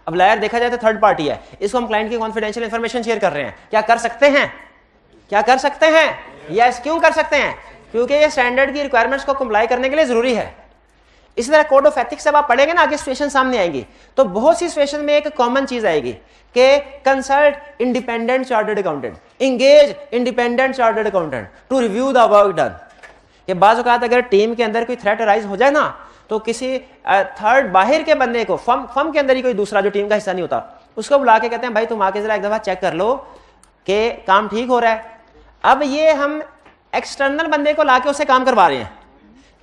[SPEAKER 1] अब लॉयर देखा जाए तो थर्ड पार्टी है, इसको हम क्लाइंट की कॉन्फिडेंशियल इंफॉर्मेशन शेयर कर रहे हैं, क्या कर सकते हैं? क्या कर सकते हैं? यस। क्यों कर सकते हैं? क्योंकि ये स्टैंडर्ड की रिक्वायरमेंट्स को कंप्लाई करने के लिए जरूरी है। इसी तरह कोड ऑफ एथिक्स जब आप पढ़ेंगे ना, आगे सिचुएशन सामने आएगी, तो बहुत सी सिचुएशन में एक कॉमन चीज आएगी कि consult independent chartered accountant, engage independent chartered accountant to review the work done. कि बाज़ औक़ात अगर टीम के अंदर कोई थ्रेट अराइज हो जाए ना, तो किसी थर्ड बाहर के बंदे को, फर्म के अंदर ही कोई दूसरा जो टीम का हिस्सा नहीं होता, उसको बुला के कहते हैं भाई तुम आके जरा एक दफा चेक कर लो कि काम ठीक हो रहा है। अब ये हम एक्सटर्नल बंदे को लाके उससे काम करवा रहे हैं,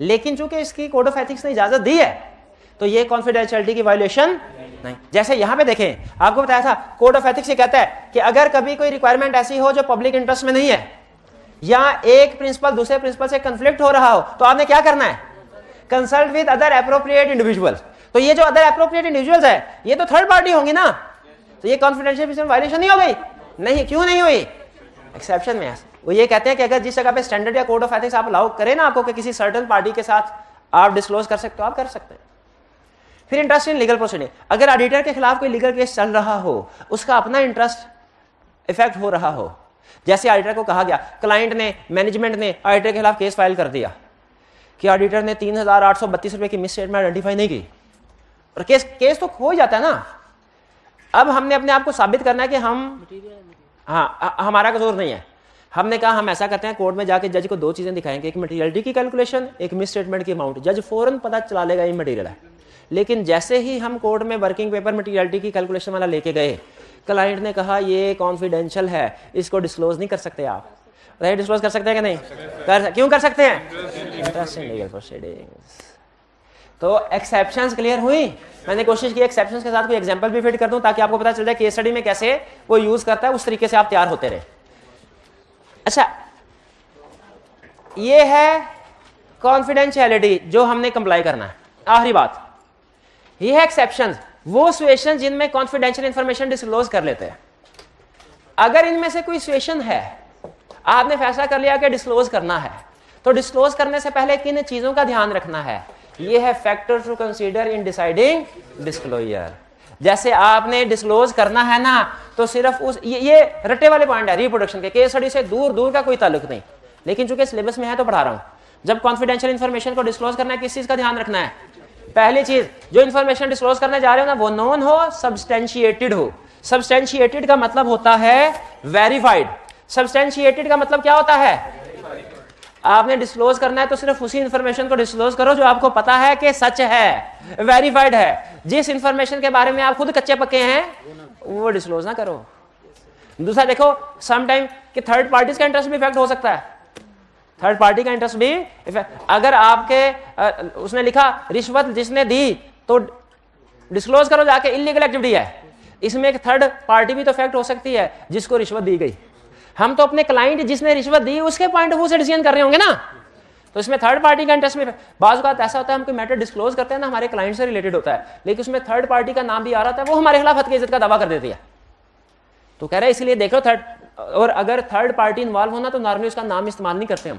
[SPEAKER 1] लेकिन चूंकि इसकी कोड ऑफ एथिक्स ने इजाजत दी है तो ये कॉन्फिडेंशियलिटी की वायलेशन नहीं। जैसे यहां पे देखें, आपको बताया था कोड ऑफ एथिक्स ये कहता है कि अगर कभी कोई रिक्वायरमेंट ऐसी हो जो पब्लिक इंटरेस्ट में नहीं है, या एक प्रिंसिपल दूसरे प्रिंसिपल से कंफ्लिक्ट हो रहा हो, तो आपने क्या करना है, consult with other appropriate individual. तो ये जो अदर एप्रोप्रिएट इंडिविजुअल्स है ये तो थर्ड पार्टी होंगी ना, तो ये कॉन्फिडेंशियलिटी वायलेशन नहीं हो गई? नहीं, क्यों नहीं हुई? एक्सेप्शन में वो ये कहते हैं कि अगर जिस जगह पे स्टैंडर्ड या कोड ऑफ एथिक्स आप अलाउ करें ना आपको कि किसी सर्टेन पार्टी के साथ आप डिस्क्लोज कर सकते हो, आप कर सकते हैं। फिर इंटरेस्ट इन लीगल प्रोसीडिंग, अगर ऑडिटर के खिलाफ कोई लीगल केस चल रहा हो, उसका अपना इंटरेस्ट इफेक्ट हो रहा हो, जैसे ऑडिटर को कहा गया, क्लाइंट ने, मैनेजमेंट ने ऑडिटर के खिलाफ केस फाइल कर दिया कि ऑडिटर ने 3,832 रुपए की मिस स्टेटमेंट आइडेंटिफाई नहीं की, और केस तो हो ही जाता है ना। अब हमने अपने आप को साबित करना है कि हम, हाँ हमारा कसूर नहीं है। हमने कहा हम ऐसा करते हैं, कोर्ट में जाके जज को दो चीजें दिखाएंगे, एक मटेरियलिटी की कैलकुलेशन, एक मिस स्टेटमेंट की अमाउंट। जज फौरन पता चला लेगा ये मटेरियल है। लेकिन जैसे ही हम कोर्ट में वर्किंग पेपर मटेरियलिटी की कैलकुलेशन वाला लेके गए, क्लाइंट ने कहा ये कॉन्फिडेंशियल है, इसको डिस्क्लोज नहीं कर सकते आप। डिस्क्लोज कर सकते हैं कि नहीं? क्यों कर सकते हैं? Interest in legal proceedings. तो एक्सेप्शंस क्लियर हुई। मैंने कोशिश की एक्सेप्शंस के साथ कोई एग्जांपल भी फिट कर दूं ताकि आपको पता चल जाए केस स्टडी में कैसे वो यूज करता है, उस तरीके से आप तैयार होते रहे। अच्छा, ये है कॉन्फिडेंशियलिटी जो हमने कंप्लाई करना है। आखिरी बात, ये है एक्सेप्शंस, वो सिचुएशन जिनमें कॉन्फिडेंशियल इंफॉर्मेशन डिस्क्लोज कर लेते हैं। अगर इनमें से कोई सिचुएशन है, आपने फैसला कर लिया कि डिस्क्लोज करना है, तो डिस्क्लोज करने से पहले किन चीजों का ध्यान रखना है? ये है factor to consider in deciding disclosure. जैसे आपने डिस्क्लोज करना है ना, तो सिर्फ उस ये रट्टे वाले पॉइंट है रिप्रोडक्शन के, केस स्टडी से दूर दूर का कोई ताल्लुक नहीं, लेकिन चूंकि सिलेबस में है तो पढ़ा रहा हूं। जब कॉन्फिडेंशियल इंफॉर्मेशन को डिस्क्लोज करना है, किस चीज का ध्यान रखना है? पहली चीज, जो इंफॉर्मेशन डिस्क्लोज करने जा रहे हो ना, वो नोन हो, सब्सटेंशिएटेड हो। सब्सटेंशिएटेड का मतलब होता है वेरीफाइड। सब्सटेंशिएटेड का मतलब क्या होता है? आपने डिस्क्लोज करना है तो सिर्फ उसी इंफॉर्मेशन को डिस्क्लोज करो जो आपको पता है कि सच है, वेरीफाइड है। जिस इंफॉर्मेशन के बारे में आप खुद कच्चे पक्के हैं वो डिस्क्लोज ना करो। दूसरा देखो, सम टाइम कि थर्ड पार्टीज का इंटरेस्ट भी इफेक्ट हो सकता है। थर्ड पार्टी का इंटरेस्ट भी अगर आपके उसने लिखा रिश्वत जिसने दी तो डिस्क्लोज करो जाके, इलीगल एक्टिविटी है। इसमें एक थर्ड पार्टी भी तो इफेक्ट हो सकती है जिसको रिश्वत दी गई। हम तो अपने क्लाइंट जिसने रिश्वत दी उसके पॉइंट ऑफ व्यू से डिसीजन कर रहे होंगे ना, तो इसमें थर्ड पार्टी का इंटरेस्ट में बाज़ बात ऐसा होता है, हम कोई मैटर डिस्क्लोज करते हैं ना, हमारे क्लाइंट से रिलेटेड होता है, लेकिन उसमें थर्ड पार्टी का नाम भी आ रहा था, वो हमारे खिलाफ हद की इज्जत का दावा कर देती है। तो कह रहे हैं इसलिए देख लो थर्ड, और अगर थर्ड पार्टी इन्वॉल्व होना तो नॉर्मली उसका नाम इस्तेमाल नहीं करते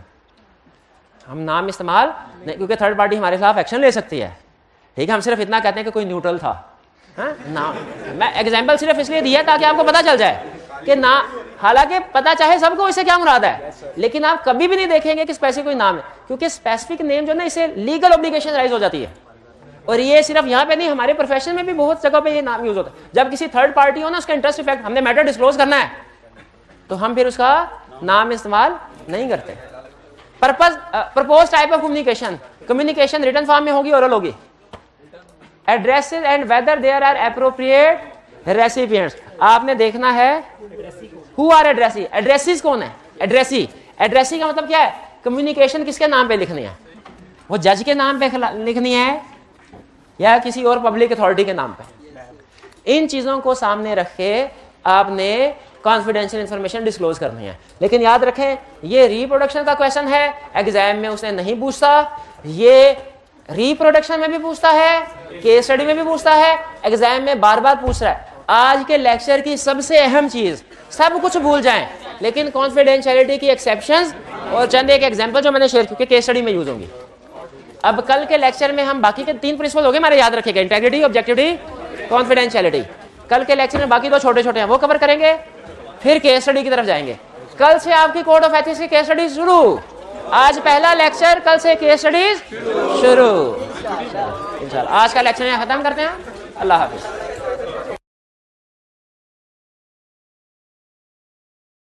[SPEAKER 1] हम नाम इस्तेमाल नहीं, क्योंकि थर्ड पार्टी हमारे खिलाफ एक्शन ले सकती है। ठीक है, हम सिर्फ इतना कहते हैं कि कोई न्यूट्रल था। हाँ नाम, मैं एग्जाम्पल सिर्फ इसलिए दिया ताकि आपको पता चल जाए कि ना, हालांकि पता चाहे सबको इससे क्या मुराद है, लेकिन आप कभी भी नहीं देखेंगे कि स्पेसिफिक कोई नाम है, क्योंकि स्पेसिफिक नेम जो ना, इससे लीगल ऑब्लिगेशन राइज हो जाती है। और ये सिर्फ यहाँ पे नहीं, हमारे प्रोफेशन में भी बहुत जगह पे ये नाम यूज होता है। जब किसी थर्ड पार्टी हो ना, उसका इंटरेस्ट इफेक्ट, हमने मैटर डिस्क्लोज करना है, तो हम फिर उसका नाम इस्तेमाल नहीं करते। Purpose, propose type of communication, communication written form में होगी, ओरल होगी। Addresses and whether there are appropriate recipients, आपने देखना है हु आर एड्रेसी। एड्रेसिस कौन है? एड्रेसी। एड्रेसी का मतलब क्या है? कम्युनिकेशन किसके नाम पे लिखनी है? वो जज के नाम पे लिखनी है या किसी और पब्लिक अथॉरिटी के नाम पे? इन चीजों को सामने रख के आपने कॉन्फिडेंशियल इंफॉर्मेशन डिस्क्लोज करनी है। लेकिन याद रखें, ये रिप्रोडक्शन का क्वेश्चन है, एग्जाम में उसने नहीं पूछता। ये रिप्रोडक्शन में भी पूछता है, केस स्टडी में भी पूछता है, एग्जाम में बार बार पूछ रहा है। आज के लेक्चर की सबसे अहम चीज, सब कुछ भूल जाएं लेकिन कॉन्फिडेंशियलिटी की एक्सेप्शंस और चंद एक एग्जांपल जो मैंने शेयर किए केस स्टडी में यूज होंगी। अब कल के लेक्चर में हम बाकी के 3 प्रिंसिपल हो गए हमारे, याद रखिएगा, इंटेग्रिटी, ऑब्जेक्टिविटी, कॉन्फिडेंशियलिटी। कल के लेक्चर में बाकी 2 छोटे छोटे हैं, वो कवर करेंगे, फिर केस स्टडी की तरफ जाएंगे। कल से आपकी कोड ऑफ एथिक्स की केस स्टडी शुरू। आज पहला लेक्चर, कल से केस स्टडीज शुरू। इंशाल्लाह आज का लेक्चर यहाँ खत्म करते हैं। अल्लाह हाफिज।